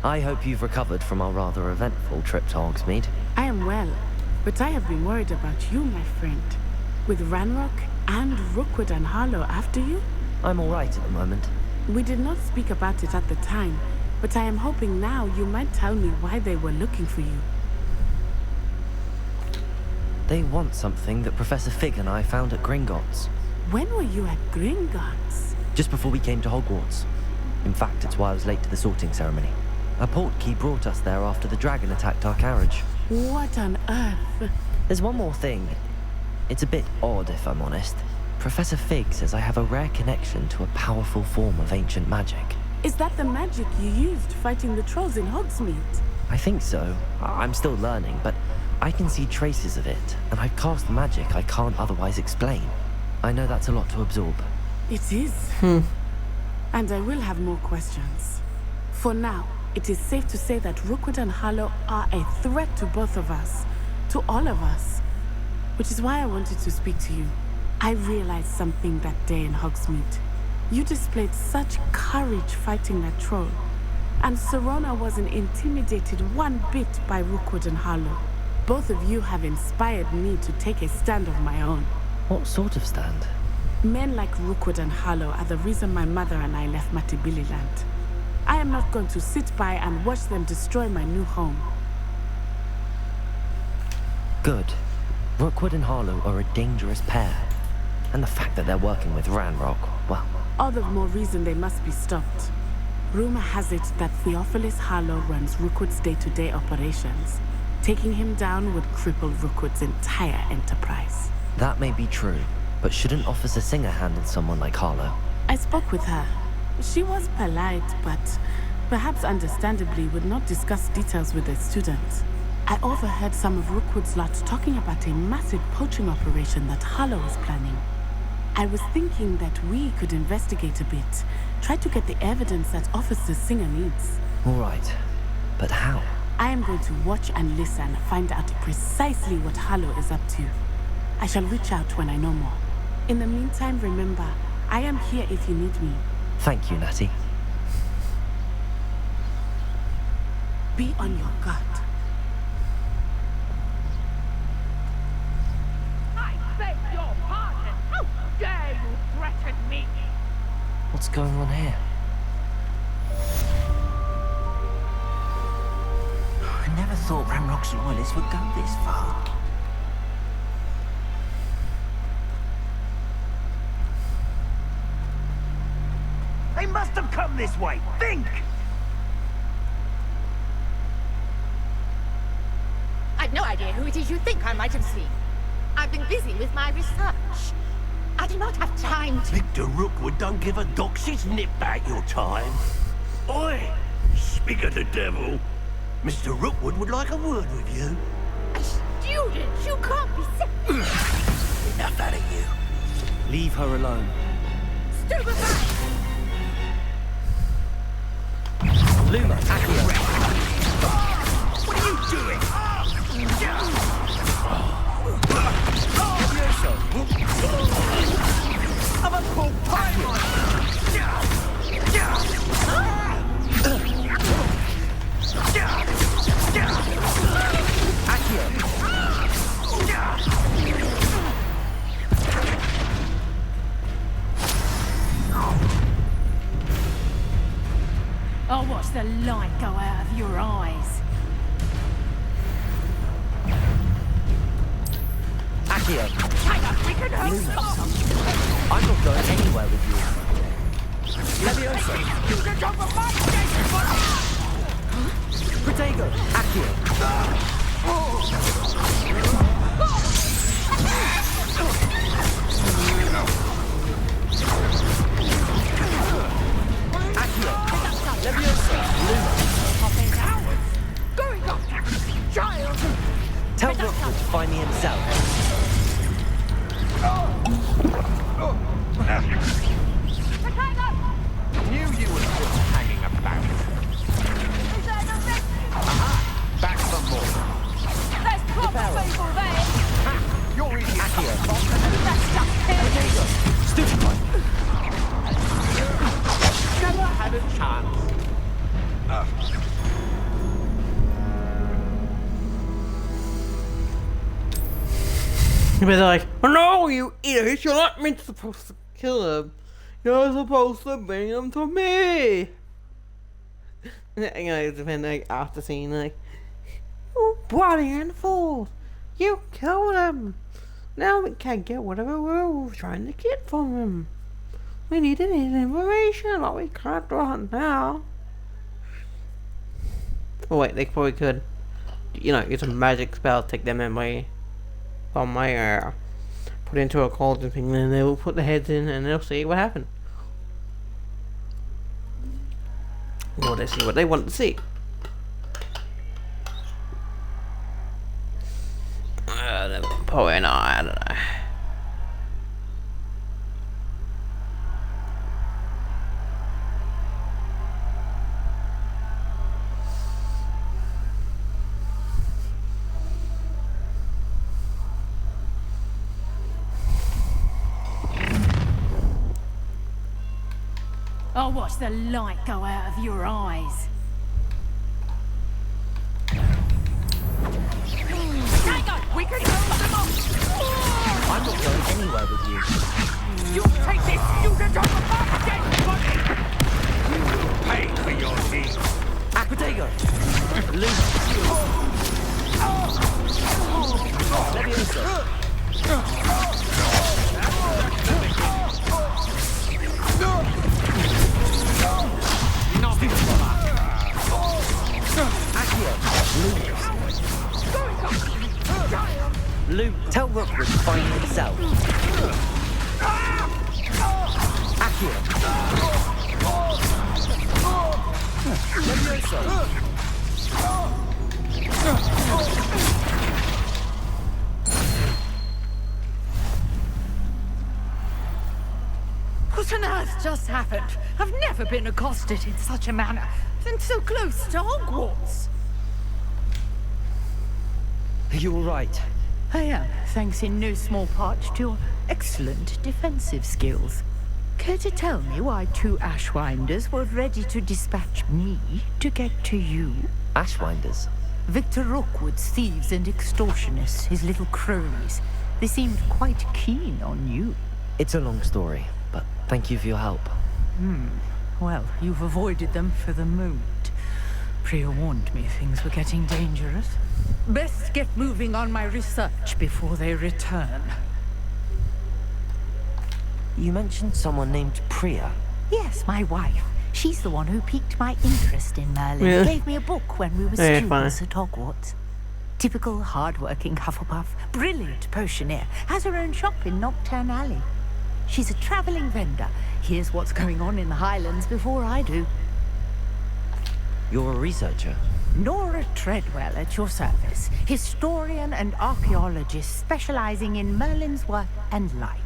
I hope you've recovered from our rather eventful trip to Hogsmeade. I am well, but I have been worried about you, my friend. With Ranrock and Rookwood and Harlow after you? I'm all right at the moment. We did not speak about it at the time, but I am hoping now you might tell me why they were looking for you. They want something that Professor Fig and I found at Gringotts. When were you at Gringotts? Just before we came to Hogwarts. In fact, it's why I was late to the sorting ceremony. A portkey brought us there after the dragon attacked our carriage. What on earth? There's one more thing. It's a bit odd, if I'm honest. Professor Fig says I have a rare connection to a powerful form of ancient magic. Is that the magic you used fighting the trolls in Hogsmeade? I think so. I'm still learning, but I can see traces of it, and I've cast magic I can't otherwise explain. I know that's a lot to absorb. It is. And I will have more questions. For now, it is safe to say that Rookwood and Harlow are a threat to both of us. To all of us. Which is why I wanted to speak to you. I realized something that day in Hogsmeade. You displayed such courage fighting that troll. And Serona wasn't intimidated one bit by Rookwood and Harlow. Both of you have inspired me to take a stand of my own. What sort of stand? Men like Rookwood and Harlow are the reason my mother and I left Matibili Land. I am not going to sit by and watch them destroy my new home. Good. Rookwood and Harlow are a dangerous pair. And the fact that they're working with Ranrock, well... All the more reason they must be stopped. Rumor has it that Theophilus Harlow runs Rookwood's day-to-day operations. Taking him down would cripple Rookwood's entire enterprise. That may be true, but shouldn't Officer Singer handle someone like Harlow? I spoke with her. She was polite, but perhaps understandably would not discuss details with the students. I overheard some of Rookwood's lot talking about a massive poaching operation that Harlow is planning. I was thinking that we could investigate a bit. Try to get the evidence that Officer Singer needs. All right, but how? I am going to watch and listen, find out precisely what Harlow is up to. I shall reach out when I know more. In the meantime, remember, I am here if you need me. Thank you, Natty. Be on your guard. I beg your pardon. How dare you threaten me? What's going on here? I never thought Ranrock's loyalists would go this far. They must have come this way. Think! I've no idea who it is you think I might have seen. I've been busy with my research. I do not have time to... Victor Rookwood don't give a doxy's nip back your time. Oi! Speak of the devil. Mr. Rookwood would like a word with you. A student? You can't be serious. Enough out of you. Leave her alone. Stupefy! Luma, Accio. What are you doing? I'm a cool pilot. I'll watch the light go out of your eyes. Accio. We can help stop. I'm not going anywhere with you. Levioso. Protego. Accio. Accio. Levioso. Going up! Child! Tell Rookwood to find me himself. Knew you were still hanging about. Is there no rescue? Back some more. There's proper people there! Ha! You're eating Accio. That's just Protego. Stupefy. Never had a chance. But they're like, oh no, you idiots, you're not meant to supposed to kill him. You're supposed to bring him to me. And you know, it's been like after scene, like, you bloody and fools, you killed him. Now we can't get whatever we're trying to get from him. We need information, but we can't do it now. Oh wait, they probably could, you know, use a magic spell, take their memory from my put into a cauldron thing, and then they will put the heads in and they'll see what happened. Or they see what they want to see. Probably not, I don't know. I'll watch the light go out of your eyes. We can hold them off! I'm not going anywhere with you. You take this student on the back, dead body! You will pay for your deeds. Protego. Luma. Levioso. Accio. Luke, tell Rookwood to find himself. Accio. Levioso. happened? I've never been accosted in such a manner, and so close to Hogwarts. Are you all right? I am, thanks in no small part to your excellent defensive skills. Care to tell me why 2 Ashwinders were ready to dispatch me to get to you? Ashwinders? Victor Rookwood's thieves and extortionists, his little cronies. They seemed quite keen on you. It's a long story, but thank you for your help. Well, you've avoided them for the moment. Priya warned me things were getting dangerous. Best get moving on my research before they return. You mentioned someone named Priya. Yes, my wife. She's the one who piqued my interest in Merlin. Yeah. Gave me a book when we were Yeah, students at Hogwarts. Typical hard-working Hufflepuff, brilliant potioneer, has her own shop in Nocturne Alley. She's a traveling vendor. Hears what's going on in the Highlands before I do. You're a researcher? Nora Treadwell at your service, historian and archaeologist specializing in Merlin's work and life.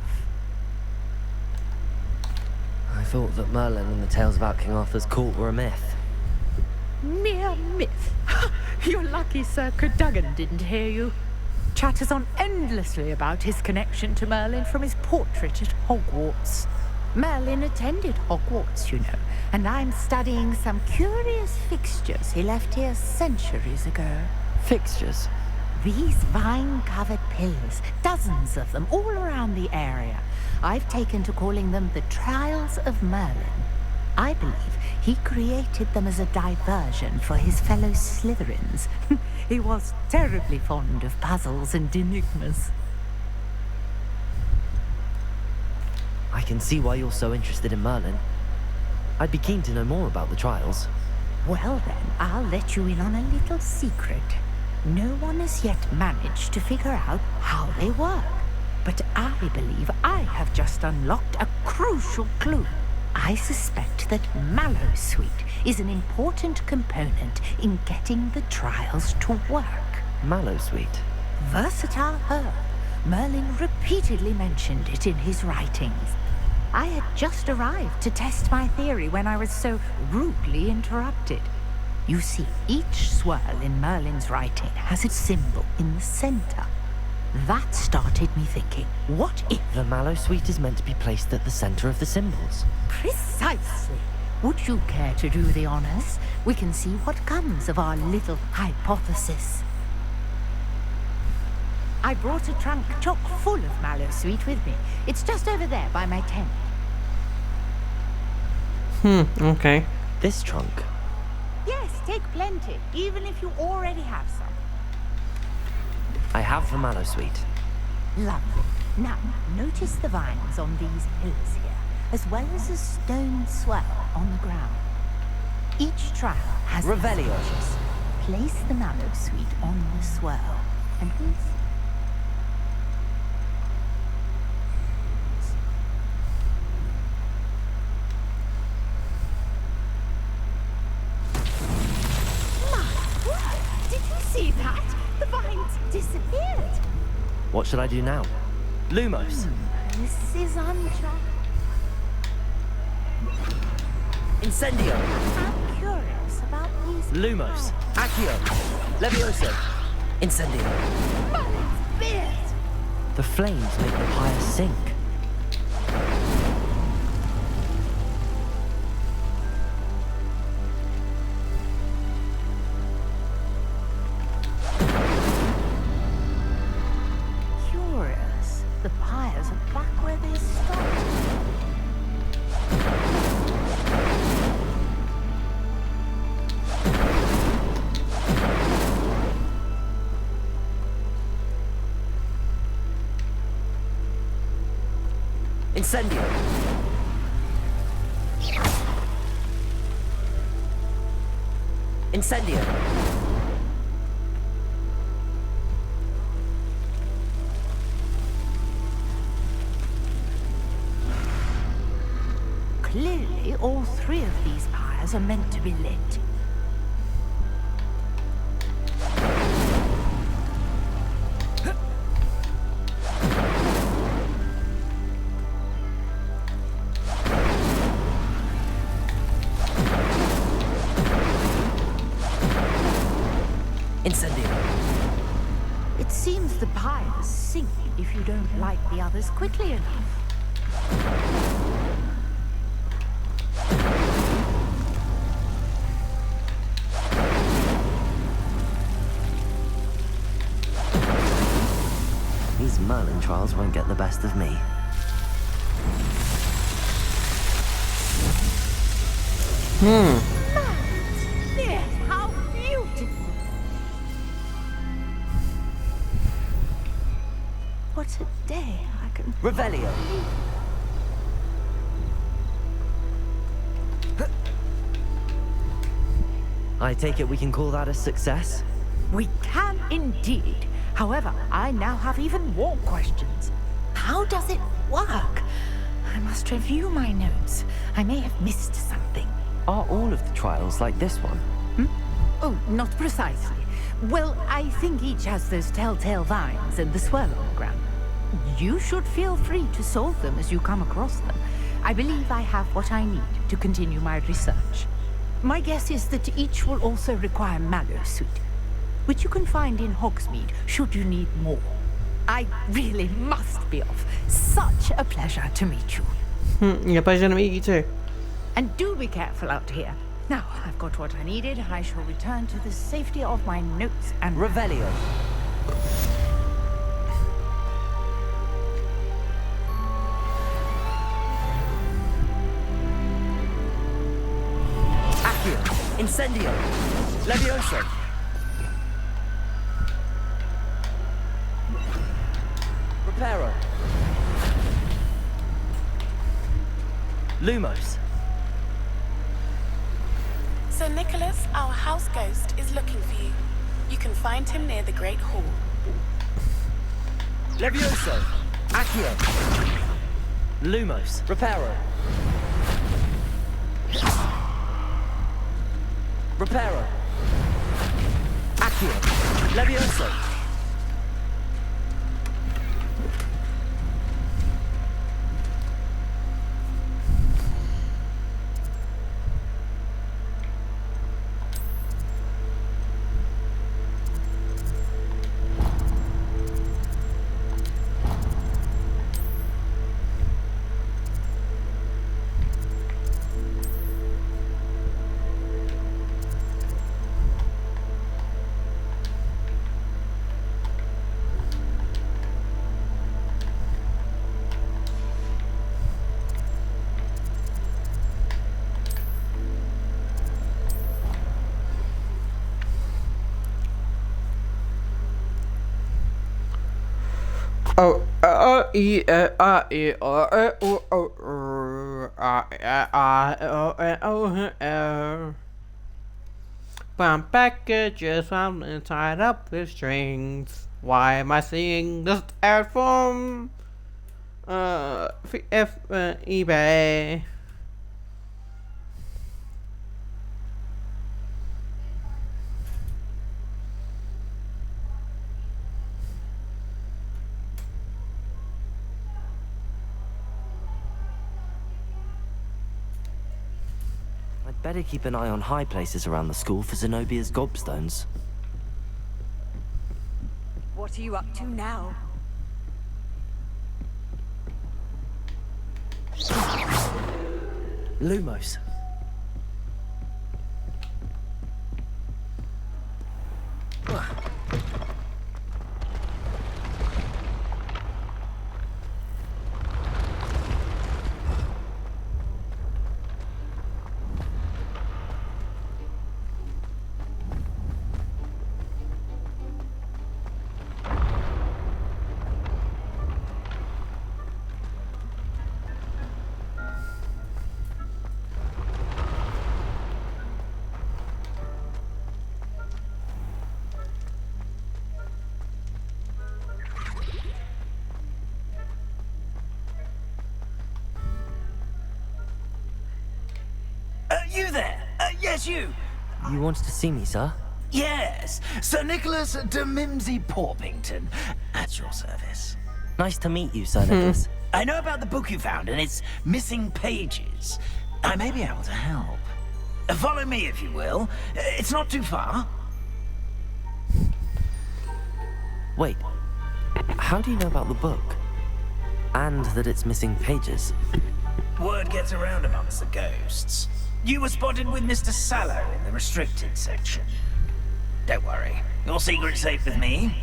I thought that Merlin and the tales about King Arthur's court were a myth. Mere myth. You're lucky Sir Cadogan didn't hear you. Chatters on endlessly about his connection to Merlin from his portrait at Hogwarts. Merlin attended Hogwarts, you know, and I'm studying some curious fixtures he left here centuries ago. Fixtures? These vine-covered pillars, dozens of them all around the area. I've taken to calling them the Trials of Merlin. I believe he created them as a diversion for his fellow Slytherins. He was terribly fond of puzzles and enigmas. I can see why you're so interested in Merlin. I'd be keen to know more about the trials. Well then, I'll let you in on a little secret. No one has yet managed to figure out how they work. But I believe I have just unlocked a crucial clue. I suspect that Mallowsweet is an important component in getting the trials to work. Mallowsweet? Versatile herb. Merlin repeatedly mentioned it in his writings. I had just arrived to test my theory when I was so rudely interrupted. You see, each swirl in Merlin's writing has its symbol in the center. That started me thinking, what if... The Mallowsweet is meant to be placed at the center of the symbols. Precisely. Would you care to do the honors? We can see what comes of our little hypothesis. I brought a trunk chock full of Mallowsweet with me. It's just over there by my tent. Okay. This trunk? Yes, take plenty, even if you already have some. I have the Mallowsweet. Lovely. Now, notice the vines on these pillars here, as well as a stone swirl on the ground. Each trial has... Revelio. Place the Mallowsweet on the swirl, and we'll see. See that? The vines disappeared. What should I do now? Lumos. This is uncharted. Incendio. I'm curious about these... Lumos. Accio. Levioso. Incendio. Merlin's beard. The flames make the pyre sink. The pyres are back where they started. Incendio. Incendio. Clearly, all three of these pyres are meant to be lit. Incendio. It seems the piles sink if you don't light the others quickly enough. These Merlin trials won't get the best of me. Yes, how beautiful! What a day I can... Revelio. I take it we can call that a success? We can indeed. However, I now have even more questions. How does it work? I must review my notes. I may have missed something. Are all of the trials like this one? Oh, not precisely. Well, I think each has those telltale vines and the swirlogram. You should feel free to solve them as you come across them. I believe I have what I need to continue my research. My guess is that each will also require Mallowsuit, which you can find in Hogsmeade should you need more. I really must be off. Such a pleasure to meet you. Yeah, pleasure to meet you too. And do be careful out here. Now, I've got what I needed. I shall return to the safety of my notes and... Revelio. Accio. Incendio. Levioso. Reparo. Lumos. Sir Nicholas, our house ghost, is looking for you. You can find him near the Great Hall. Levioso. Accio. Lumos. Reparo. Reparo. Accio. Levioso. Brown packages I'm tied up with strings. Why am I singing this ad from eBay? Better keep an eye on high places around the school for Zenobia's gobstones. What are you up to now? Lumos. You there? Yes, you. You wanted to see me, sir? Yes, Sir Nicholas de Mimsy Porpington, at your service. Nice to meet you, Sir Nicholas. I know about the book you found and its missing pages. I may be able to help. Follow me, if you will. It's not too far. Wait, how do you know about the book? And that it's missing pages? Word gets around amongst the ghosts. You were spotted with Mr. Sallow in the restricted section. Don't worry, your secret's safe with me.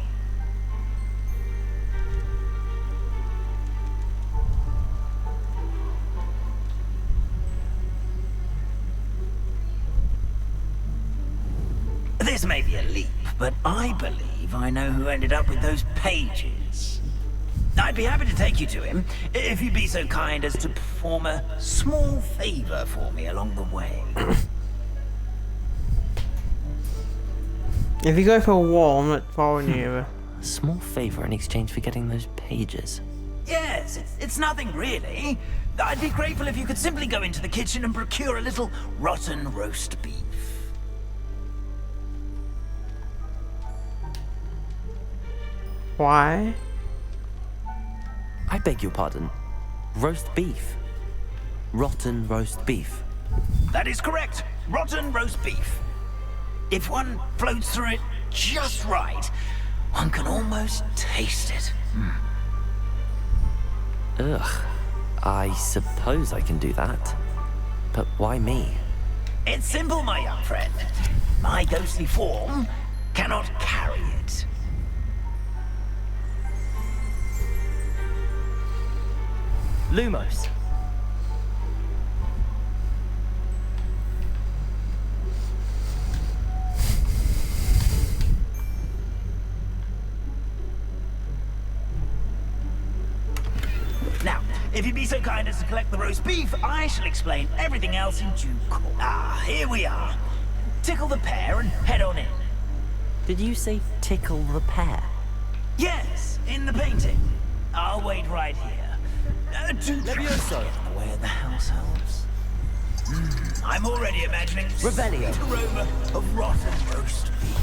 This may be a leap, but I believe I know who ended up with those pages. I'd be happy to take you to him, if you'd be so kind as to perform a small favor for me along the way. If you go for a wall, I'm not following you. A small favor in exchange for getting those pages. Yes, it's nothing really. I'd be grateful if you could simply go into the kitchen and procure a little rotten roast beef. Why? I beg your pardon. Roast beef. Rotten roast beef. That is correct. Rotten roast beef. If one floats through it just right, one can almost taste it. Ugh. I suppose I can do that. But why me? It's simple, my young friend. My ghostly form cannot carry it. Lumos. Now, if you'd be so kind as to collect the roast beef, I shall explain everything else in due course. Ah, here we are. Tickle the pear and head on in. Did you say tickle the pear? Yes, in the painting. I'll wait right here. Two Levioso. Get in the way of the house helps. I'm already imagining Revelio. sweet aroma of rotten roast beef.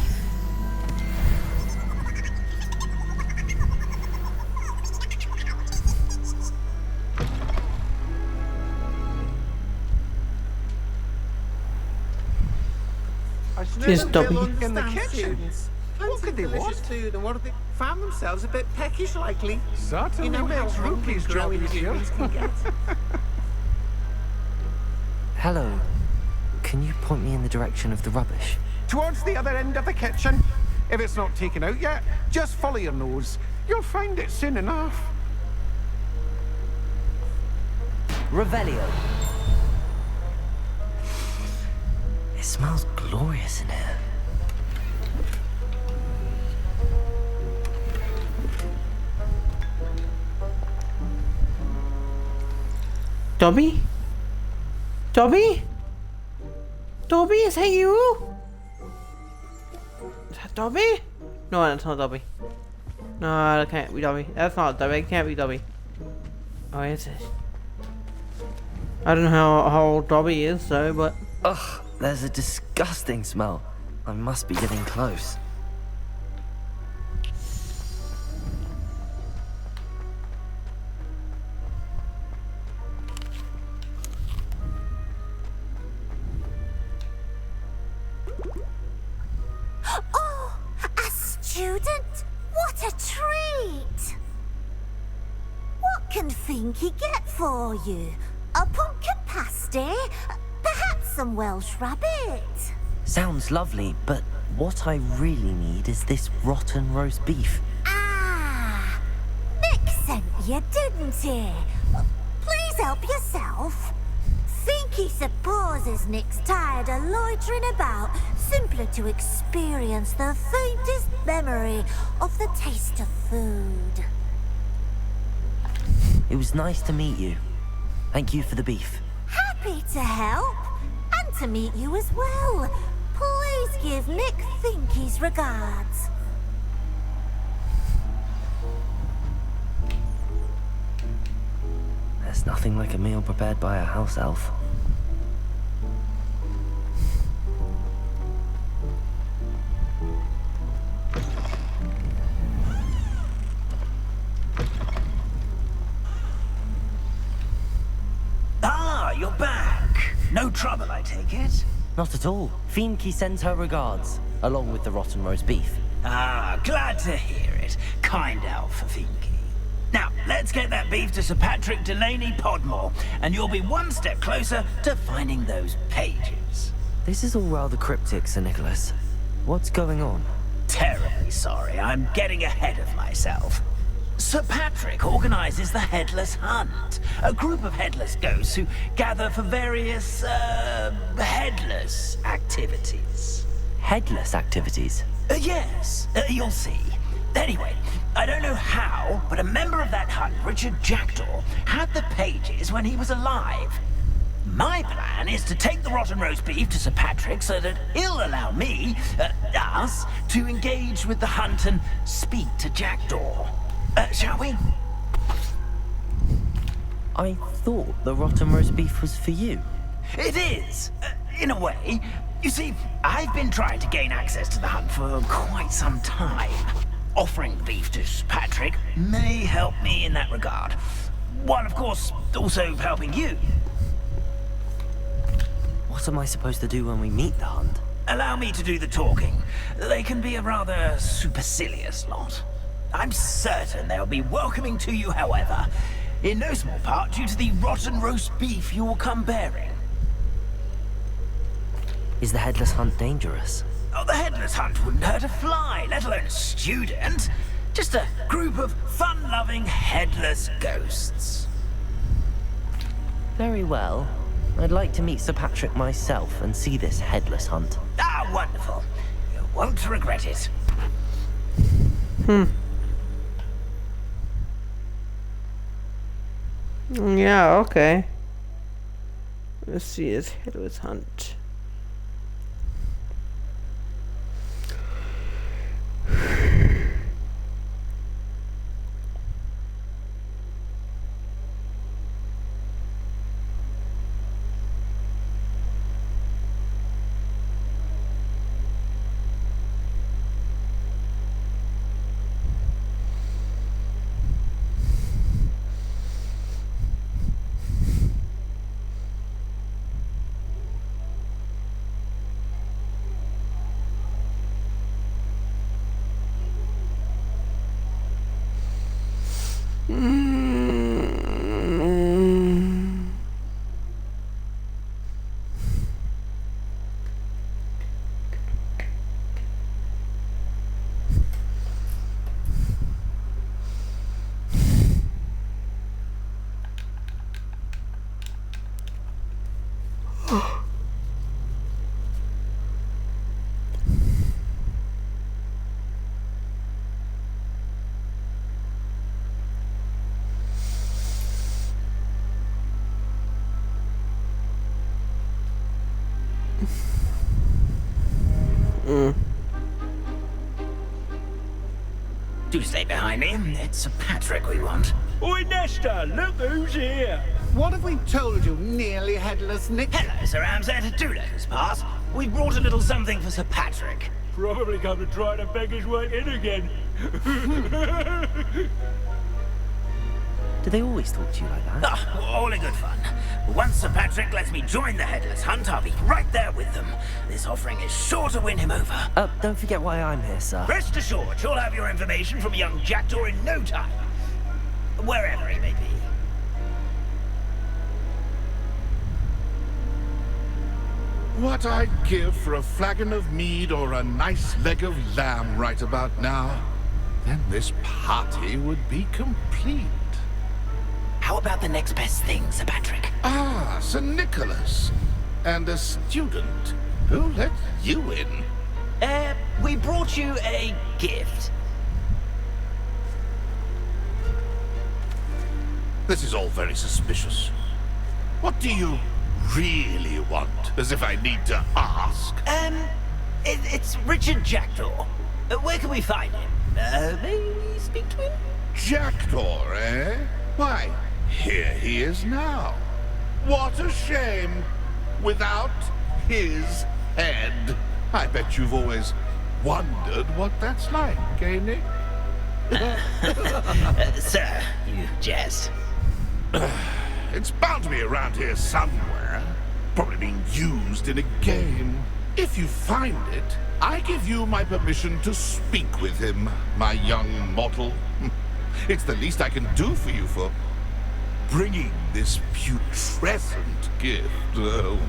Yes, Dobby. In the kitchen. What could they want? Food and what have they found themselves a bit peckish likely? Certainly how makes hungry Rupee's job growing easier. humans can get. Hello. Can you point me in the direction of the rubbish? Towards the other end of the kitchen. If it's not taken out yet, just follow your nose. You'll find it soon enough. Revelio. It smells glorious in here. Dobby? Dobby? Dobby, is that you? Is that Dobby? No, that's not Dobby. No, that can't be Dobby. That's not Dobby. It can't be Dobby. Oh, it's it. I don't know how old Dobby is, though, but... Ugh, there's a disgusting smell. I must be getting close. Oh, a student? What a treat! What can Finky get for you? A pumpkin pasty? Perhaps some Welsh rabbit? Sounds lovely, but what I really need is this rotten roast beef. Ah, Nick sent you, didn't he? Please help yourself. Finky supposes Nick's tired of loitering about, simply to experience the faintest memory of the taste of food. It was nice to meet you. Thank you for the beef. Happy to help, and to meet you as well. Please give Nick Finky's regards. There's nothing like a meal prepared by a house elf. Ah, you're back. No trouble, I take it? Not at all. Finky sends her regards, along with the rotten roast beef. Ah, glad to hear it. it? Kind elf, Finky. Now, let's get that beef to Sir Patrick Delaney Podmore, and you'll be one step closer to finding those pages. This is all rather cryptic, Sir Nicholas. What's going on? Terribly sorry, I'm getting ahead of myself. Sir Patrick organizes the Headless Hunt, a group of headless ghosts who gather for various, headless activities. Headless activities? Yes, you'll see. Anyway, I don't know how, but a member of that hunt, Richard Jackdaw, had the pages when he was alive. My plan is to take the rotten roast beef to Sir Patrick so that he'll allow me, us, to engage with the hunt and speak to Jackdaw. Shall we? I thought the rotten roast beef was for you. It is, in a way. You see, I've been trying to gain access to the hunt for quite some time. Offering the beef to Sir Patrick may help me in that regard. While, of course, also helping you. What am I supposed to do when we meet the hunt? Allow me to do the talking. They can be a rather supercilious lot. I'm certain they'll be welcoming to you, however, in no small part due to the rotten roast beef you will come bearing. Is the Headless Hunt dangerous? Oh, the Headless Hunt wouldn't hurt a fly, let alone a student. Just a group of fun-loving headless ghosts. Very well. I'd like to meet Sir Patrick myself and see this Headless Hunt. Ah, wonderful. You won't regret it. Yeah, okay. Let's see his Headless Hunt. Do stay behind me. It's Sir Patrick we want. Oi, Nesta, look who's here. What have we told you, nearly headless Nick? Hello, Sir Ramsay. Do let us pass. We brought a little something for Sir Patrick. Probably come to try to beg his way in again. Do they always talk to you like that? Oh, all in good fun. Once Sir Patrick lets me join the Headless Hunt, I'll be right there with them. This offering is sure to win him over. Don't forget why I'm here, sir. Rest assured, you'll have your information from young Jackdaw in no time. Wherever he may be. What I'd give for a flagon of mead or a nice leg of lamb right about now. Then this party would be complete. How about the next best thing, Sir Patrick? Ah, Sir Nicholas. And a student. Who let you in? We brought you a gift. This is all very suspicious. What do you really want? As if I need to ask. It's Richard Jackdaw. Where can we find him? Maybe speak to him? Jackdaw, eh? Why, here he is now. What a shame. Without his head. I bet you've always wondered what that's like, eh, Nick? Sir, you jest. It's bound to be around here somewhere. Probably being used in a game. If you find it, I give you my permission to speak with him, my young mortal. It's the least I can do for you for bringing this putrescent gift home.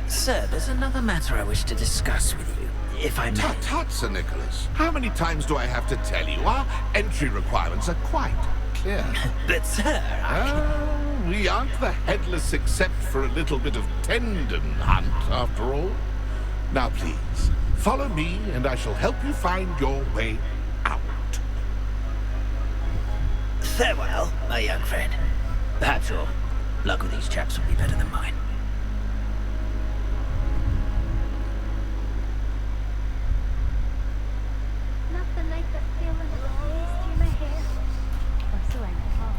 Sir, there's another matter I wish to discuss with you, if I may. Tut, Sir Nicholas. How many times do I have to tell you? Our entry requirements are quite clear. But, sir, we aren't the headless except for a little bit of tendon hunt, after all. Now, please, follow me, and I shall help you find your way out. Farewell, my young friend. Perhaps your luck with these chaps will be better than mine. Nothing like the feeling of a breeze through my hair. Or so I recall.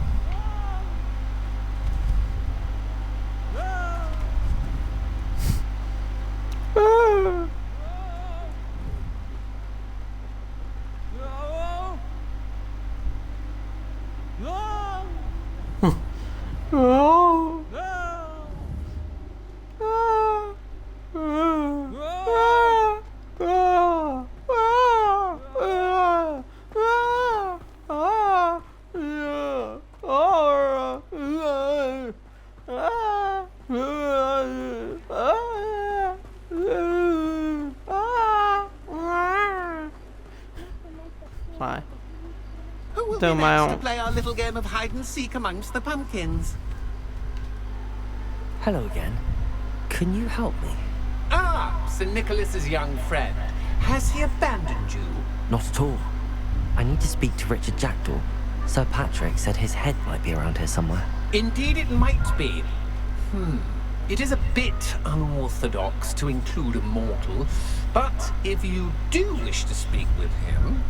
Why? Who will Don't be my next own. to play our little game of hide and seek amongst the pumpkins? Hello again. Can you help me? Ah, Sir Nicholas's young friend. Has he abandoned you? Not at all. I need to speak to Richard Jackdaw. Sir Patrick said his head might be around here somewhere. Indeed it might be. It is a bit unorthodox to include a mortal, but if you do wish to speak with him,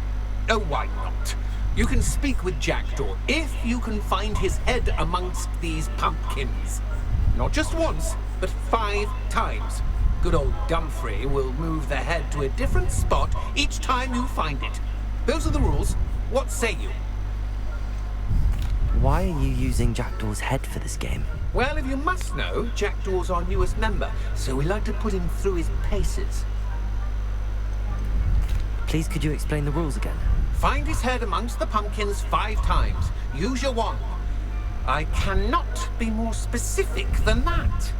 oh, why not? You can speak with Jackdaw if you can find his head amongst these pumpkins. Not just once, but 5 times. Good old Dumfrey will move the head to a different spot each time you find it. Those are the rules. What say you? Why are you using Jackdaw's head for this game? Well, if you must know, Jackdaw's our newest member, so we like to put him through his paces. Please, could you explain the rules again? Find his head amongst the pumpkins 5 times. Use your wand. I cannot be more specific than that.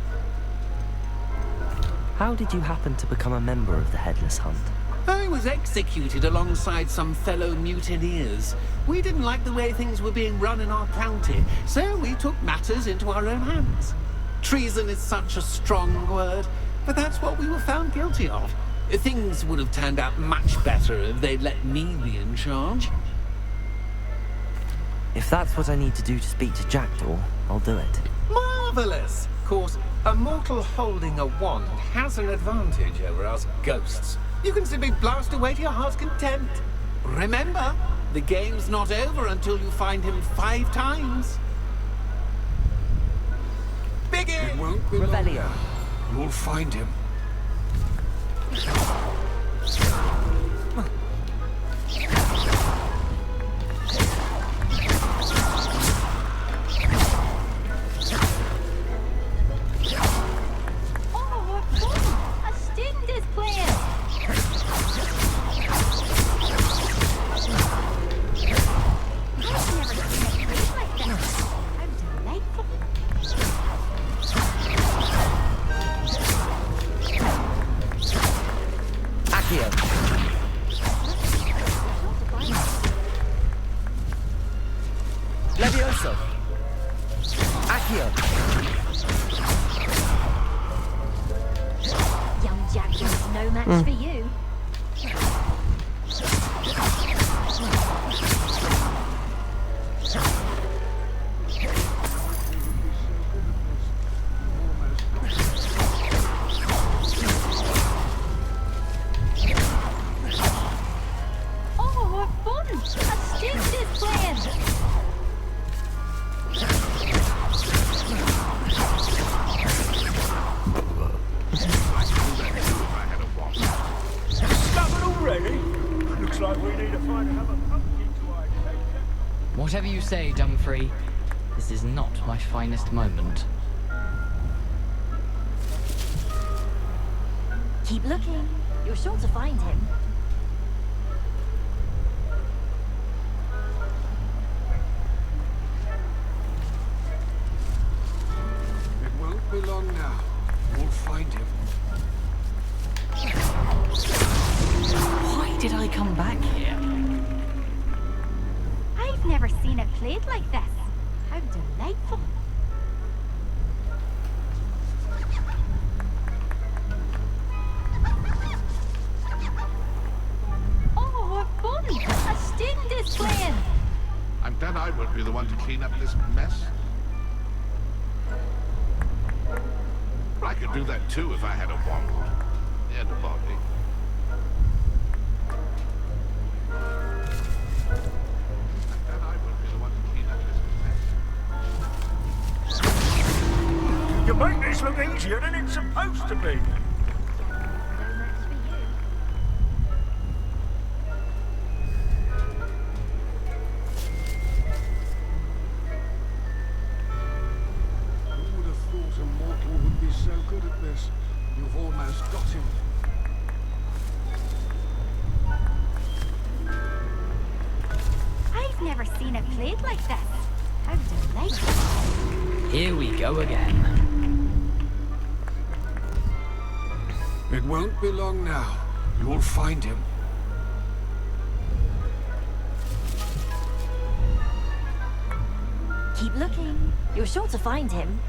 How did you happen to become a member of the Headless Hunt? I was executed alongside some fellow mutineers. We didn't like the way things were being run in our county, so we took matters into our own hands. Treason is such a strong word, but that's what we were found guilty of. Things would have turned out much better if they'd let me be in charge. If that's what I need to do to speak to Jackdaw, I'll do it. Marvelous! Of course, a mortal holding a wand has an advantage over us ghosts. You can simply blast away to your heart's content. Remember, the game's not over until you find him 5 times. Begin! It won't be Revelio. long. You'll find him. Oh, what fun! A student is playing! I've never seen a place like this. How delightful. Accio. Levioso. Accio. Young Jackson's no match for you. Oh, what fun! A student is playing! Discovered already? Looks like we need to find another pumpkin to hide. Whatever you say, Dumfrey, this is not my finest moment. Keep looking. You're sure to find him. It won't be long now. We'll find him. Why did I come back here? I've never seen it played like this. How delightful. Oh, what fun! A student is playing. I'm glad I won't be the one to clean up this mess. I could do that too if I had a wand and a body. I'm glad I won't be the one to clean up this mess. You make this look easier than it's supposed to be. So good at this. You've almost got him. I've never seen it played like this. How delightful. Here we go again. It won't be long now. You'll find him. Keep looking. You're sure to find him.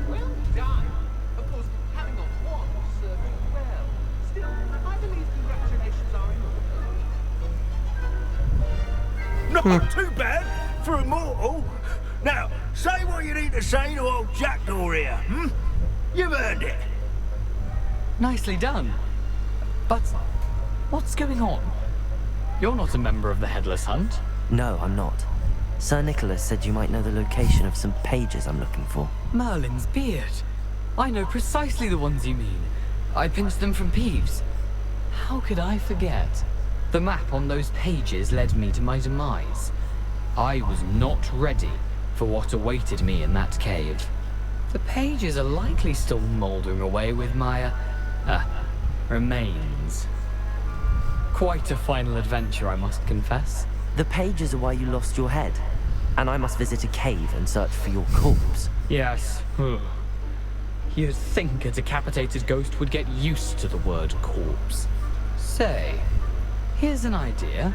Well done. Of course, having a wand will serve you well. Still, I believe congratulations are in order. Not too bad for a mortal. Now, say what you need to say to old Jackdaw here, hmm? You've earned it. Nicely done. But what's going on? You're not a member of the Headless Hunt. No, I'm not. Sir Nicholas said you might know the location of some pages I'm looking for. Merlin's beard. I know precisely the ones you mean. I pinched them from Peeves. How could I forget? The map on those pages led me to my demise. I was not ready for what awaited me in that cave. The pages are likely still mouldering away with my, remains. Quite a final adventure, I must confess. The pages are why you lost your head, and I must visit a cave and search for your corpse. Yes. You'd think a decapitated ghost would get used to the word corpse. Say, here's an idea.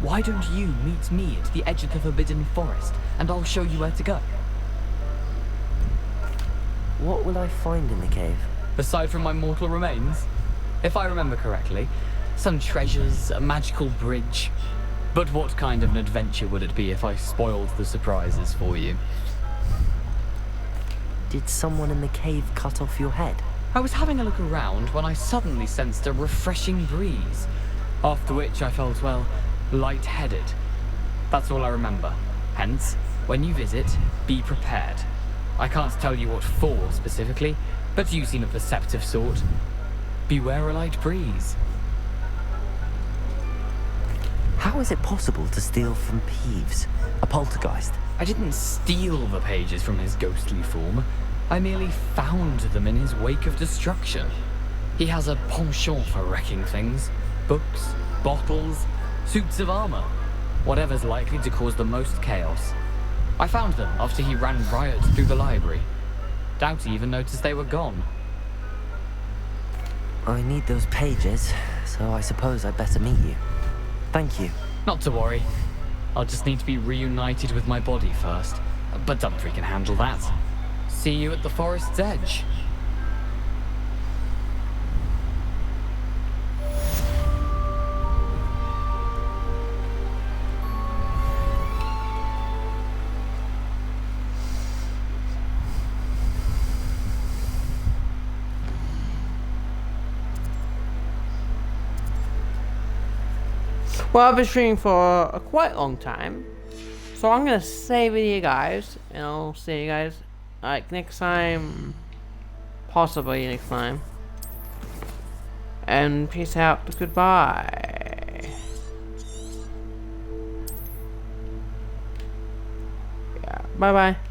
Why don't you meet me at the edge of the Forbidden Forest, and I'll show you where to go? What will I find in the cave? Aside from my mortal remains, if I remember correctly, some treasures, a magical bridge. But what kind of an adventure would it be if I spoiled the surprises for you? Did someone in the cave cut off your head? I was having a look around when I suddenly sensed a refreshing breeze, after which I felt, well, lightheaded. That's all I remember. Hence, when you visit, be prepared. I can't tell you what for specifically, but you seem a perceptive sort. Beware a light breeze. How is it possible to steal from Peeves, a poltergeist? I didn't steal the pages from his ghostly form. I merely found them in his wake of destruction. He has a penchant for wrecking things. Books, bottles, suits of armor. Whatever's likely to cause the most chaos. I found them after he ran riot through the library. Doubt he even noticed they were gone. I need those pages, so I suppose I'd better meet you. Thank you. Not to worry. I'll just need to be reunited with my body first. But Dumfries can handle that. See you at the forest's edge. Well, I've been streaming for a quite long time, so I'm gonna say with you guys, and I'll see you guys like next time, possibly next time, and peace out, goodbye. Yeah. Bye bye.